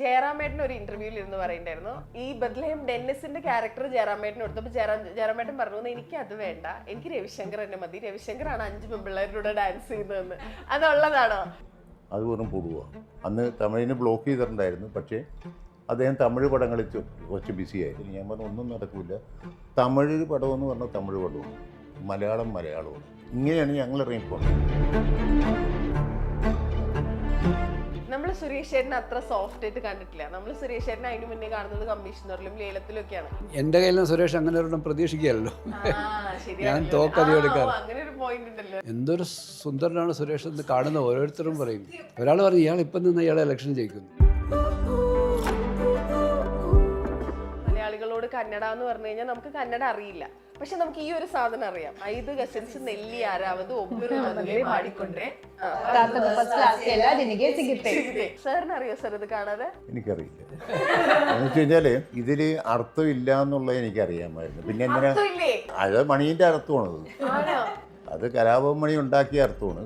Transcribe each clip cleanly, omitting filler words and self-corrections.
ജയറാമേട്ടൻ ഒരു ഇന്റർവ്യൂവിൽ ഇരുന്ന് പറയുന്നുണ്ടായിരുന്നു, ഈ ബത്ലഹേം ഡെന്നിസിന്റെ ക്യാരക്ടർ ജയറാമേട്ടൻ കൊടുത്തപ്പോൾ ജയറാമേട്ടൻ പറഞ്ഞു, എനിക്ക് അത് വേണ്ട, എനിക്ക് രവിശങ്കർ തന്നെ മതി, രവിശങ്കറാണ് 5 പെൺപിള്ളേരുടെ ഡാൻസ് ചെയ്യുന്നതെന്ന്. അതുള്ളതാണോ? അത് വെറും പൊടുക. അന്ന് തമിഴിന് ബ്ലോക്ക് ചെയ്തിട്ടുണ്ടായിരുന്നു, പക്ഷേ അദ്ദേഹം തമിഴ് പടങ്ങളിൽ കുറച്ച് ബിസിയായിരുന്നു. ഞാൻ പറഞ്ഞു ഒന്നും നടക്കില്ല, തമിഴ് പടമെന്ന് പറഞ്ഞാൽ തമിഴ് പടവും, മലയാളവും. ഇങ്ങനെയാണ് ഞങ്ങൾ ഇറങ്ങിപ്പോകുന്നത്. നമ്മൾ സുരേഷ് ചേട്ടനെ അത്ര സോഫ്റ്റ് ആയിട്ട് കണ്ടിട്ടില്ല. നമ്മൾ സുരേഷ് ചേട്ടനെ അതിന് മുന്നേ കാണുന്നത് കമ്മീഷണറിലും ലേലത്തിലും ഒക്കെയാണ്. എൻ്റെ കയ്യിൽ സുരേഷ് അങ്ങനെ ഒരെണ്ണം പ്രതീക്ഷിക്കുകയല്ലോ. ഞാൻ തോക്കതി എടുക്കാം. അങ്ങനെ ഒരു പോയിന്റ് ഉണ്ടല്ലോ. എന്തൊരു സുന്ദരനാണ് സുരേഷ് എന്ന് കാണുന്ന ഓരോരുത്തരും പറയും. ഒരാൾ പറഞ്ഞു ഇയാൾ ഇപ്പം നിന്ന് ഇയാളെ ഇലക്ഷൻ ജയിക്കുന്നു. മലയാളികളോട് കന്നഡ എന്ന് പറഞ്ഞു കഴിഞ്ഞാൽ നമുക്ക് കന്നഡ അറിയില്ല, പക്ഷെ നമുക്ക് ഈ ഒരു സാധനം അറിയാം. 5 കസിൻസ് നെല്ലി ആരാവത് ഒബ്ബರು ಮದುವೆ ಮಾಡಿಕೊಂಡ್ರೆ സാറിന് അറിയോ സാർ ഇത് കാണാതെ? എനിക്കറിയില്ല. എന്ന് വെച്ച് കഴിഞ്ഞാൽ ഇതിൽ അർത്ഥമില്ല എന്നുള്ളത് എനിക്കറിയാമായിരുന്നു. പിന്നെ എന്തിനാ അത് മണീൻ്റെ അർത്ഥമാണത്, അത് കലാപം മണി ഉണ്ടാക്കിയ അർത്ഥമാണ്.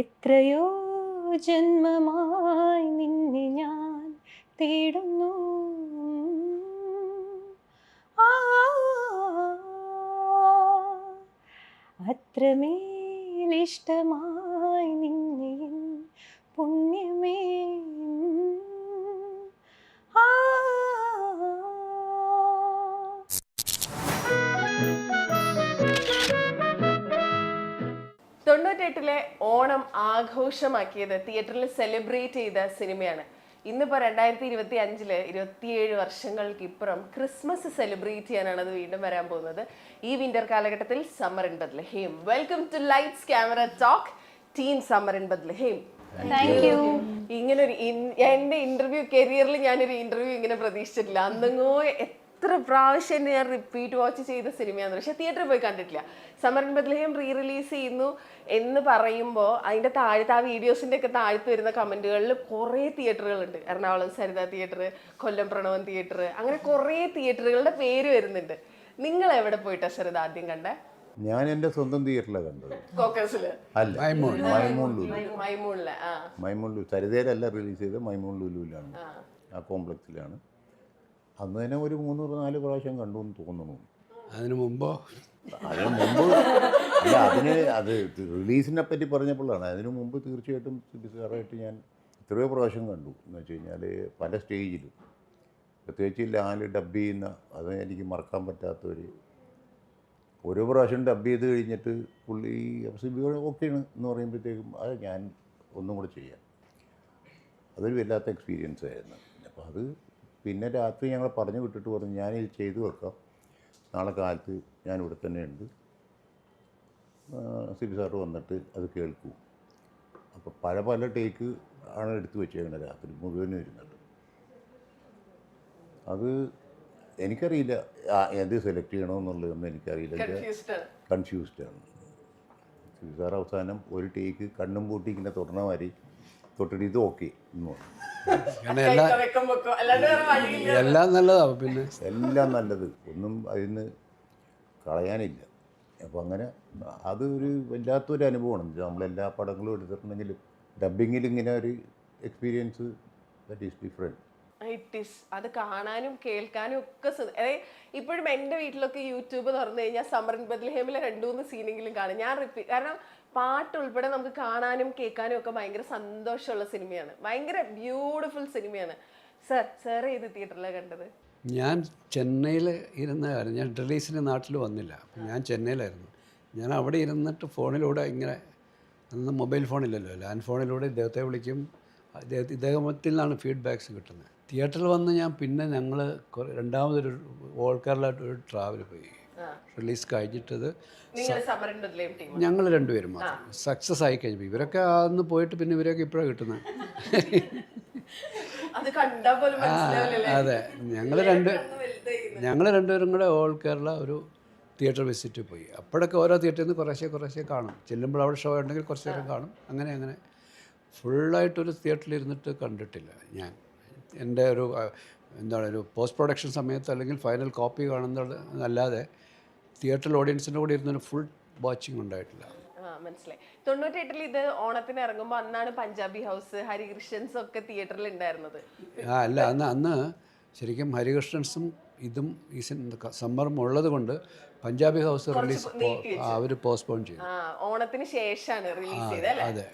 എത്രയോ ജന്മമായി നിന്നെ ഞാൻ തേടുന്നു, അത്രമേലിഷ്ടമായി നിന്നെ പുണ്യമേ. തൊണ്ണൂറ്റെട്ടിലെ ഓണം ആഘോഷമാക്കിയത്, തിയേറ്ററിൽ സെലിബ്രേറ്റ് ചെയ്ത സിനിമയാണ്. ഇന്നിപ്പോ 2025 27 വർഷങ്ങൾക്ക് ഇപ്പുറം ക്രിസ്മസ് സെലിബ്രേറ്റ് ചെയ്യാനാണ് അത് വീണ്ടും വരാൻ പോകുന്നത്. ഈ വിന്റർ കാലഘട്ടത്തിൽ summer in Bethlehem. Welcome to lights camera talk team summer in Bethlehem. ഇങ്ങനെ ഒരു എന്റെ ഇന്റർവ്യൂ കരിയറിൽ ഞാനൊരു ഇന്റർവ്യൂ ഇങ്ങനെ പ്രതീക്ഷിച്ചിട്ടില്ല. അന്നെങ്ങോ എത്ര പ്രാവശ്യം ഞാൻ റിപ്പീറ്റ് വാച്ച് ചെയ്ത സിനിമയാണ്, പക്ഷെ തിയേറ്ററിൽ പോയി കണ്ടിട്ടില്ല. Summer in Bethlehem re release ചെയ്യുന്നു എന്ന് പറയുമ്പോൾ അതിൻ്റെ താഴത്തെ ആ വീഡിയോസിൻ്റെ ഒക്കെ താഴത്ത് വരുന്ന കമൻറ്റുകളിൽ കുറേ തിയേറ്ററുകളുണ്ട്. എറണാകുളം സരിത തിയേറ്റർ, കൊല്ലം പ്രണവൻ തിയേറ്റർ, അങ്ങനെ കുറേ തിയേറ്ററുകളുടെ പേര് വരുന്നുണ്ട്. നിങ്ങൾ എവിടെ പോയിട്ടാ സാർ ഇത് ആദ്യം കണ്ടേ? ഞാൻ എൻ്റെ സ്വന്തം തിയേറ്ററിലാണ് കണ്ടത്. കോക്കസില് അല്ല, മൈമൂൺ സരിതയിലല്ല റിലീസ് ചെയ്തത്, മൈമൂൺ ലുലുവിലാണ്, ആ കോംപ്ലക്സിലാണ്. അന്ന് തന്നെ ഒരു 3-4 പ്രാവശ്യം കണ്ടു എന്ന് തോന്നുന്നു. അതിനു മുമ്പ് അല്ല, അത് റിലീസിനെ പറ്റി പറഞ്ഞപ്പോഴാണ്. അതിനു മുമ്പ് തീർച്ചയായിട്ടും ബിസാറായിട്ട് ഞാൻ എത്രയോ പ്രാവശ്യം കണ്ടു. എന്ന് വെച്ച് കഴിഞ്ഞാൽ പല സ്റ്റേജിലും, പ്രത്യേകിച്ച് ലാൽ ഡബ് ചെയ്യുന്ന, അത് എനിക്ക് മറക്കാൻ പറ്റാത്തൊരു. ഓരോ പ്രാവശ്യം ഡബ് ചെയ്ത് കഴിഞ്ഞിട്ട് പുള്ളി ഓക്കെയാണ് എന്ന് പറയുമ്പോഴത്തേക്കും അത് ഞാൻ ഒന്നും കൂടെ ചെയ്യാം. അതൊരു വല്ലാത്ത എക്സ്പീരിയൻസ് ആയിരുന്നു. അപ്പോൾ അത് പിന്നെ രാത്രി ഞങ്ങൾ പറഞ്ഞു വിട്ടിട്ട് പറഞ്ഞു, ഞാനിത് ചെയ്തു വെക്കാം, നാളെ കാലത്ത് ഞാനിവിടെ തന്നെ ഉണ്ട്, സിബി സാറ് വന്നിട്ട് അത് കേൾക്കൂ. അപ്പോൾ പല ടേക്ക് ആണ് എടുത്തു വെച്ചേക്കുന്നത് രാത്രി മുഴുവനും ഇരുന്നിട്ട്. അത് എനിക്കറിയില്ല ഏത് സെലക്ട് ചെയ്യണമെന്നുള്ളതൊന്നും എനിക്കറിയില്ല. കൺഫ്യൂസ്ഡാണ്. സിബി സാർ അവസാനം ഒരു ടേക്ക് കണ്ണും പൂട്ടി ഇങ്ങനെ തുടർന്ന മാതിരി തൊട്ടിട്ട് ഇത് ഓക്കെ എന്ന് പറഞ്ഞു. എല്ലാം നല്ലതാണ്, പിന്നെ എല്ലാം നല്ലത്, ഒന്നും അതിന് കളയാനില്ല. അപ്പോൾ അങ്ങനെ അത് ഒരു വല്ലാത്തൊരു അനുഭവമാണ്. നമ്മളെല്ലാ പടങ്ങളും എടുത്തിട്ടുണ്ടെങ്കിലും ഡബിങ്ങിൽ ഇങ്ങനെ ഒരു എക്സ്പീരിയൻസ് ദാറ്റ് ഈസ് ഡിഫറെൻറ്റ്. അത് കാണാനും കേൾക്കാനും ഒക്കെ ഇപ്പോഴും എൻ്റെ വീട്ടിലൊക്കെ യൂട്യൂബ് തുറന്നു കഴിഞ്ഞാൽ സമ്മർ ഇൻ ബത്ലഹേമിലെ 2-3 സീനെങ്കിലും കാണും ഞാൻ റിപ്പീറ്റ്. കാരണം പാട്ട് ഉൾപ്പെടെ നമുക്ക് കാണാനും കേൾക്കാനും ഒക്കെ ഭയങ്കര സന്തോഷമുള്ള സിനിമയാണ്, ഭയങ്കര ബ്യൂട്ടിഫുൾ സിനിമയാണ്. സാർ ഏത് തിയേറ്ററിലാണ് കണ്ടത്? ഞാൻ ചെന്നൈയിൽ ഇരുന്ന കാര്യം, ഞാൻ റിലീസിന് നാട്ടിൽ വന്നില്ല. അപ്പം ഞാൻ ചെന്നൈയിലായിരുന്നു. ഞാൻ അവിടെ ഇരുന്നിട്ട് ഫോണിലൂടെ ഇങ്ങനെ, അന്ന് മൊബൈൽ ഫോണില്ലല്ലോ, ലാൻഡ് ഫോണിലൂടെ ഇദ്ദേഹത്തെ വിളിക്കും, ഇദ്ദേഹത്തിൽ നിന്നാണ് ഫീഡ്ബാക്സ് കിട്ടുന്നത്. തിയേറ്ററിൽ വന്ന് പിന്നെ ഞങ്ങൾ രണ്ടാമതൊരു ഓൾ കേരള ഒരു ട്രാവൽ പോയി. റിലീസ് കഴിഞ്ഞിട്ടത് ഞങ്ങൾ രണ്ടുപേരും മാത്രം സക്സസ് ആയി കഴിഞ്ഞപ്പോൾ ഇവരൊക്കെ അന്ന് പോയിട്ട് പിന്നെ ഇവരൊക്കെ ഇപ്പോഴാണ് കിട്ടുന്നത്. അതെ, ഞങ്ങൾ രണ്ടുപേരും കൂടെ ഓൾ കേരള ഒരു തിയേറ്റർ വിസിറ്റ് പോയി. അപ്പോഴൊക്കെ ഓരോ തിയേറ്ററിൽ നിന്ന് കുറേശ്ശെ കാണും. ചെല്ലുമ്പോൾ അവിടെ ഷോ ഉണ്ടെങ്കിൽ കുറച്ച് നേരം കാണും. അങ്ങനെ ഫുള്ളായിട്ടൊരു തിയേറ്ററിൽ ഇരുന്നിട്ട് കണ്ടിട്ടില്ല ഞാൻ. എൻ്റെ ഒരു പോസ്റ്റ് പ്രൊഡക്ഷൻ സമയത്ത് അല്ലെങ്കിൽ ഫൈനൽ കോപ്പി കാണുന്നത് അല്ലാതെ തിയേറ്ററിൽ ഓഡിയൻസിൻ്റെ കൂടെ ഇരുന്നൊരു ഫുൾ വാച്ചിങ് ഉണ്ടായിട്ടില്ല. മനസ്സിലായി. 98-ൽ ഇത് ഓണത്തിന് ഇറങ്ങുമ്പോൾ അന്നാണ് പഞ്ചാബി ഹൗസ്, ഹരികൃഷ്ണൻസ് ഒക്കെ തിയേറ്ററിൽ ഉണ്ടായിരുന്നത്. അല്ല അന്ന് ശരിക്കും ഹരികൃഷ്ണൻസും ഇതും ഈ സമ്മറും ഉള്ളത് കൊണ്ട് പഞ്ചാബി ഹൗസ് റിലീസ് അവർ പോസ്റ്റ്പോൺ ചെയ്തു. ഓണത്തിന് ശേഷമാണ് റിലീസ് ചെയ്തത് അല്ലേ? അതെ.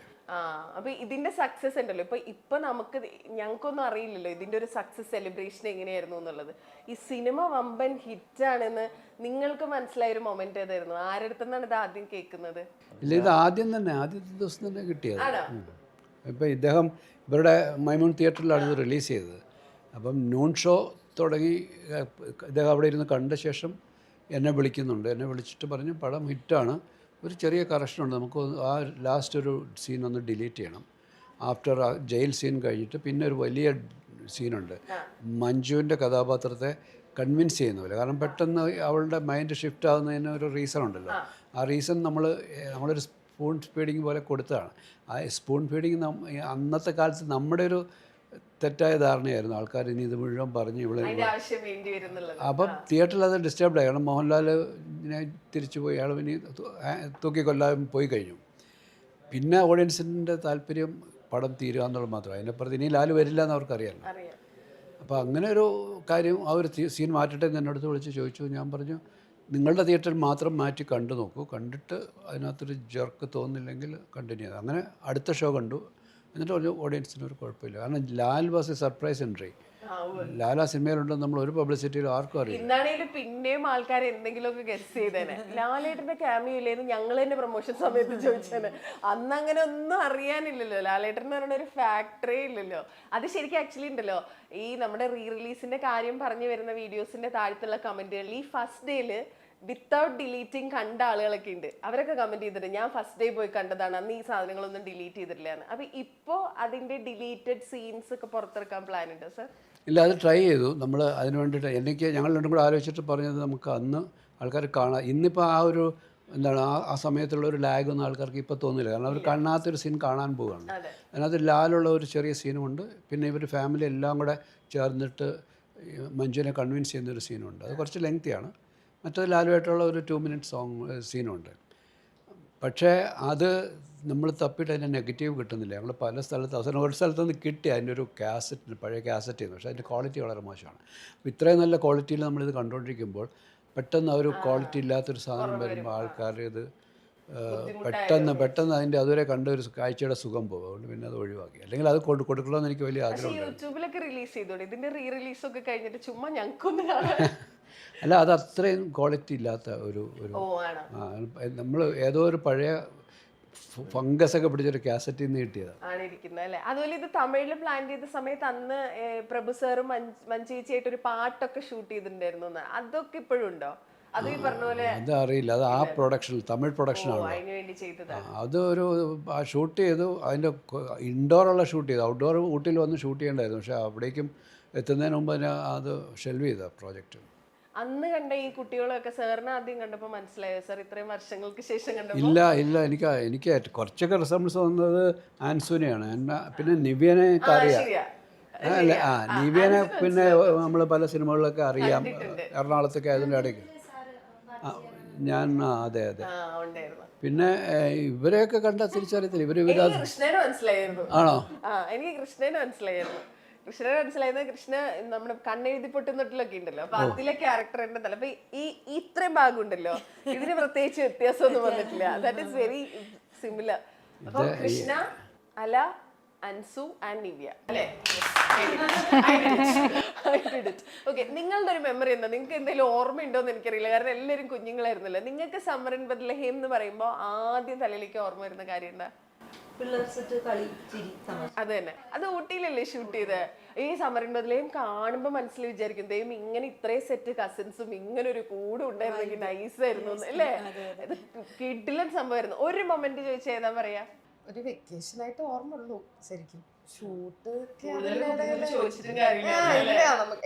അപ്പൊ ഇതിന്റെ സക്സസ് ഉണ്ടല്ലോ, ഇപ്പൊ നമുക്ക് ഞങ്ങൾക്കൊന്നും അറിയില്ലല്ലോ ഇതിന്റെ ഒരു സക്സസ് സെലിബ്രേഷൻ എങ്ങനെയായിരുന്നു എന്നുള്ളത്. ഈ സിനിമ വമ്പൻ ഹിറ്റാണെന്ന് നിങ്ങൾക്ക് മനസ്സിലായ ഒരു മൊമെന്റ് ഏതായിരുന്നു? ആരടുത്തുനിന്നാണ് ഇത് ആദ്യം കേൾക്കുന്നത്? ഇല്ല, ഇത് ആദ്യത്തെ ദിവസം തന്നെ കിട്ടിയത്. ഇപ്പം ഇദ്ദേഹം ഇവരുടെ മൈമൂൺ തിയേറ്ററിലാണ് ഇത് റിലീസ് ചെയ്തത്. അപ്പം നൂൺ ഷോ തുടങ്ങി ഇദ്ദേഹം അവിടെ ഇരുന്ന് കണ്ട ശേഷം എന്നെ വിളിക്കുന്നുണ്ട്. എന്നെ വിളിച്ചിട്ട് പറഞ്ഞു പടം ഹിറ്റാണ്, ഒരു ചെറിയ കറക്ഷനുണ്ട്, നമുക്ക് ആ ലാസ്റ്റ് ഒരു സീൻ ഒന്ന് ഡിലീറ്റ് ചെയ്യണം. ആഫ്റ്റർ ആ ജയിൽ സീൻ കഴിഞ്ഞിട്ട് പിന്നെ ഒരു വലിയ സീനുണ്ട്, മഞ്ജുവിൻ്റെ കഥാപാത്രത്തെ കൺവിൻസ് ചെയ്യുന്ന പോലെ. കാരണം പെട്ടെന്ന് അവളുടെ മൈൻഡ് ഷിഫ്റ്റ് ആകുന്നതിന് ഒരു റീസൺ ഉണ്ടല്ലോ. ആ റീസൺ നമ്മളൊരു സ്പൂൺ ഫീഡിങ് പോലെ കൊടുത്തതാണ്. ആ സ്പൂൺ ഫീഡിങ് അന്നത്തെ കാലത്ത് നമ്മുടെ ഒരു തെറ്റായ ധാരണയായിരുന്നു. ആൾക്കാർ ഇനി ഇത് മുഴുവൻ പറഞ്ഞ് ഇവിടെ അപ്പം തിയേറ്ററിൽ അത് ഡിസ്റ്റർബ്ഡ് ആയി. കാരണം മോഹൻലാൽ ഇങ്ങനെ തിരിച്ചു പോയി, അയാൾ ഇനി തൂക്കിക്കൊല്ലാൻ പോയി കഴിഞ്ഞു. പിന്നെ ഓഡിയൻസിൻ്റെ താല്പര്യം പടം തീരുക എന്നുള്ളത് മാത്രമാണ്. അതിനപ്പുറത്ത് ഇനി ലാൽ വരില്ല എന്ന് അവർക്കറിയാമല്ലോ. അപ്പോൾ അങ്ങനെ ഒരു കാര്യം ആ ഒരു സീൻ മാറ്റട്ടെ എന്ന് എന്നോട് വിളിച്ച് ചോദിച്ചു. ഞാൻ പറഞ്ഞു നിങ്ങളുടെ തിയേറ്ററിൽ മാത്രം മാറ്റി കണ്ടു നോക്കൂ, കണ്ടിട്ട് അതിനകത്തൊരു ജർക്ക് തോന്നുന്നില്ലെങ്കിൽ കണ്ടിന്യൂ ചെയ്തു. അങ്ങനെ അടുത്ത ഷോ കണ്ടു. എന്നിട്ട് ഒരു ഓഡിയൻസിന് ഒരു കുഴപ്പമില്ല. കാരണം Lal was A surprise entry. Lal ആ സിനിമയിലുണ്ടെന്ന് നമ്മൾ ഒരു പബ്ലിസിറ്റിയിലും ആർക്കും അറിയില്ല. ഇന്നാണെങ്കിലും പിന്നെയും ആൾക്കാർ എന്തെങ്കിലുമൊക്കെ ഗസ് ചെയ്തേനെ. ലാലേട്ടന്റെ ക്യാമിയോ ഇല്ലേന്ന് ഞങ്ങൾ തന്നെ പ്രൊമോഷൻ സമയത്ത് ചോദിച്ചേനെ. അന്ന് അങ്ങനെ ഒന്നും അറിയാനില്ലല്ലോ. ലാലേട്ടൻ എന്ന് പറയുന്ന ഒരു ഫാക്ടറേ ഇല്ലല്ലോ. അത് ശരിക്കും ആക്ച്വലി ഉണ്ടല്ലോ, ഈ നമ്മുടെ റീ റിലീസിന്റെ കാര്യം പറഞ്ഞു വരുന്ന വീഡിയോസിന്റെ താഴത്തുള്ള കമന്റുകളിൽ ഈ ഫസ്റ്റ് ഡേയില് വിത്തൗട്ട് ഡിലീറ്റിംഗ് കണ്ട ആളുകളൊക്കെ ഉണ്ട്. അവരൊക്കെ കമന്റ് ചെയ്തിട്ട് ഞാൻ ഫസ്റ്റ് ഡേ പോയി കണ്ടതാണ്, അന്ന് ഈ സാധനങ്ങളൊന്നും ഡിലീറ്റ് ചെയ്തിട്ടില്ല എന്ന്. അപ്പൊ ഇപ്പോ അതിന്റെ ഡിലീറ്റഡ് സീൻസ് ഒക്കെ പുറത്തിറക്കാൻ പ്ലാൻ ഉണ്ടോ സർ? ഇല്ല, അത് ട്രൈ ചെയ്തു നമ്മൾ. അതിന് വേണ്ടിയിട്ട് ഞങ്ങൾ രണ്ടും കൂടെ ആലോചിച്ചിട്ട് പറഞ്ഞത് നമുക്ക് അന്ന് ആൾക്കാർ കാണാം. ഇന്നിപ്പോൾ ആ ഒരു എന്താണ് ആ സമയത്തുള്ള ഒരു ലാഗ് ഒന്നും ആൾക്കാർക്ക് ഇപ്പോൾ തോന്നില്ല. കാരണം അവർ കാണാത്തൊരു സീൻ കാണാൻ പോവുകയാണ്. അതിനകത്ത് ലാലുള്ള ഒരു ചെറിയ സീനുമുണ്ട്. പിന്നെ ഇവർ ഫാമിലി എല്ലാം കൂടെ ചേർന്നിട്ട് മഞ്ജുവിനെ കൺവിൻസ് ചെയ്യുന്നൊരു സീനുണ്ട്. അത് കുറച്ച് ലെങ്തിയാണ്. മറ്റേത് ലാലുമായിട്ടുള്ള ഒരു 2 മിനിറ്റ് സീനുണ്ട്. പക്ഷേ അത് നമ്മൾ തപ്പിയിട്ട് അതിൻ്റെ നെഗറ്റീവ് കിട്ടുന്നില്ല. ഞങ്ങൾ പല സ്ഥലത്ത് അവസാനം ഒരു സ്ഥലത്തുനിന്ന് കിട്ടി അതിൻ്റെ ഒരു കാസറ്റ്, പഴയ കാസറ്റ് ചെയ്യുന്നു. പക്ഷേ അതിൻ്റെ ക്വാളിറ്റി വളരെ മോശമാണ്. അപ്പോൾ ഇത്രയും നല്ല ക്വാളിറ്റിയിൽ നമ്മളിത് കണ്ടുകൊണ്ടിരിക്കുമ്പോൾ പെട്ടെന്ന് ആ ഒരു ക്വാളിറ്റി ഇല്ലാത്തൊരു സാധനം വരുമ്പോൾ ആൾക്കാർ ഇത് പെട്ടെന്ന് അതിൻ്റെ അതുവരെ കണ്ട ഒരു കാഴ്ചയുടെ സുഖം പോകും. അതുകൊണ്ട് പിന്നെ അത് ഒഴിവാക്കി. അല്ലെങ്കിൽ അത് കൊടുക്കണമെന്ന് എനിക്ക് വലിയ ആഗ്രഹമുണ്ട്. യൂട്യൂബിലൊക്കെ റിലീസ് ചെയ്തോളൂ ഇതിന്റെ റീ റിലീസ് ഒക്കെ കഴിഞ്ഞിട്ട് ചുമ്മാ ഞങ്ങൾക്കൊന്നും കാണാൻ. അല്ല, അത് അത്രയും ക്വാളിറ്റി ഇല്ലാത്ത ഒരു നമ്മൾ ഏതോ ഒരു പഴയ ഫംഗസ് ഒക്കെ പിടിച്ചൊരു കാസറ്റിൽ നിന്ന് കിട്ടിയതാണ്. അതുപോലെ ഇത് തമിഴിൽ പ്ലാൻ ചെയ്ത സമയത്ത് അന്ന് പ്രഭു സാറും മഞ്ചേച്ചിയായിട്ട് ഒരു പാട്ടൊക്കെ ഷൂട്ട് ചെയ്തിട്ടുണ്ടായിരുന്നു. അതൊക്കെ ഇപ്പോഴും ഉണ്ടോ? അത് ഈ പറഞ്ഞ പോലെ അതറിയില്ല. അത് ആ പ്രൊഡക്ഷൻ, തമിഴ് പ്രൊഡക്ഷനാണ്. അത് ഒരു ഷൂട്ട് ചെയ്തു. അതിൻ്റെ ഇൻഡോറുള്ള ഷൂട്ട് ചെയ്തു. ഔട്ട്ഡോർ ഊട്ടിയിൽ വന്ന് ഷൂട്ട് ചെയ്യേണ്ടായിരുന്നു. പക്ഷേ അവിടേക്കും എത്തുന്നതിന് മുമ്പ് തന്നെ അത് ഷെൽവ് ചെയ്ത പ്രോജക്റ്റ്. അന്ന് കണ്ട ഈ കുട്ടികളൊക്കെ സാറിന് ആദ്യം കണ്ടപ്പോൾ മനസ്സിലായോ സാർ ഇത്രയും വർഷങ്ങൾക്ക് ശേഷം കണ്ടപ്പോൾ? ഇല്ല, എനിക്ക് കുറച്ചൊക്കെ റിസംബ്ലൻസ് വന്നത് ആൻസൂനെയാണ്. പിന്നെ നിവ്യനെ അറിയാം. അല്ല, നിവ്യനെ പിന്നെ നമ്മൾ പല സിനിമകളിലൊക്കെ അറിയാം. എറണാകുളത്തൊക്കെ അതിൻ്റെ ഇടയ്ക്ക് അതെ. പിന്നെ ഇവരെയൊക്കെ കണ്ടാൽ തിരിച്ചറിയത്തില്ല. കൃഷ്ണനെ മനസ്സിലായിരുന്നു. ആണോ? എനിക്ക് കൃഷ്ണനെ മനസ്സിലായിരുന്നു. കൃഷ്ണ നമ്മുടെ കണ്ണെഴുതി പൊട്ടുന്നട്ടിലൊക്കെ ഉണ്ടല്ലോ. അപ്പൊ അതിലെ ക്യാരക്ടർ ഉണ്ടല്ലോ. അപ്പൊ ഈ ഇത്രയും ഭാഗം ഉണ്ടല്ലോ, ഇതിന് പ്രത്യേകിച്ച് വ്യത്യാസമൊന്നും വന്നിട്ടില്ല. That is very similar. അപ്പൊ കൃഷ്ണ, അല, അൻസു ആൻഡ് നിവ്യ അല്ലേ? ഓക്കെ, നിങ്ങളുടെ ഒരു മെമ്മറി എന്താ? നിങ്ങൾക്ക് എന്തെങ്കിലും ഓർമ്മയുണ്ടോ എന്ന് എനിക്കറിയില്ല. കാരണം എല്ലാവരും കുഞ്ഞുങ്ങളായിരുന്നല്ലോ. നിങ്ങൾക്ക് സമ്മർ ഇൻ ബത്ലഹേം എന്ന് പറയുമ്പോൾ ആദ്യം തലയിലേക്ക് ഓർമ്മ വരുന്ന കാര്യം എന്താ? അത് തന്നെ. അത് ഊട്ടിയിലല്ലേ ഷൂട്ട് ചെയ്ത്? ഈ സമ്മർ ഇൻ ബത്ലഹേം കാണുമ്പോൾ മനസ്സിൽ വിചാരിക്കും ദൈവം ഇങ്ങനെ ഇത്രയും സെറ്റ് കസിൻസും ഇങ്ങനെ ഒരു കൂടും ഉണ്ടായിരുന്നെങ്കിൽ നൈസായിരുന്നു അല്ലേ? ഇത് കിടിലൻ സംഭവമായിരുന്നു. ഒരു മൊമെന്റ് ചോദിച്ചാൽ ഏതാ പറയാ? ഒരു വെക്കേഷൻ ആയിട്ട് ഓർമ്മയുള്ളൂ ശരിക്കും. ഷൂട്ട്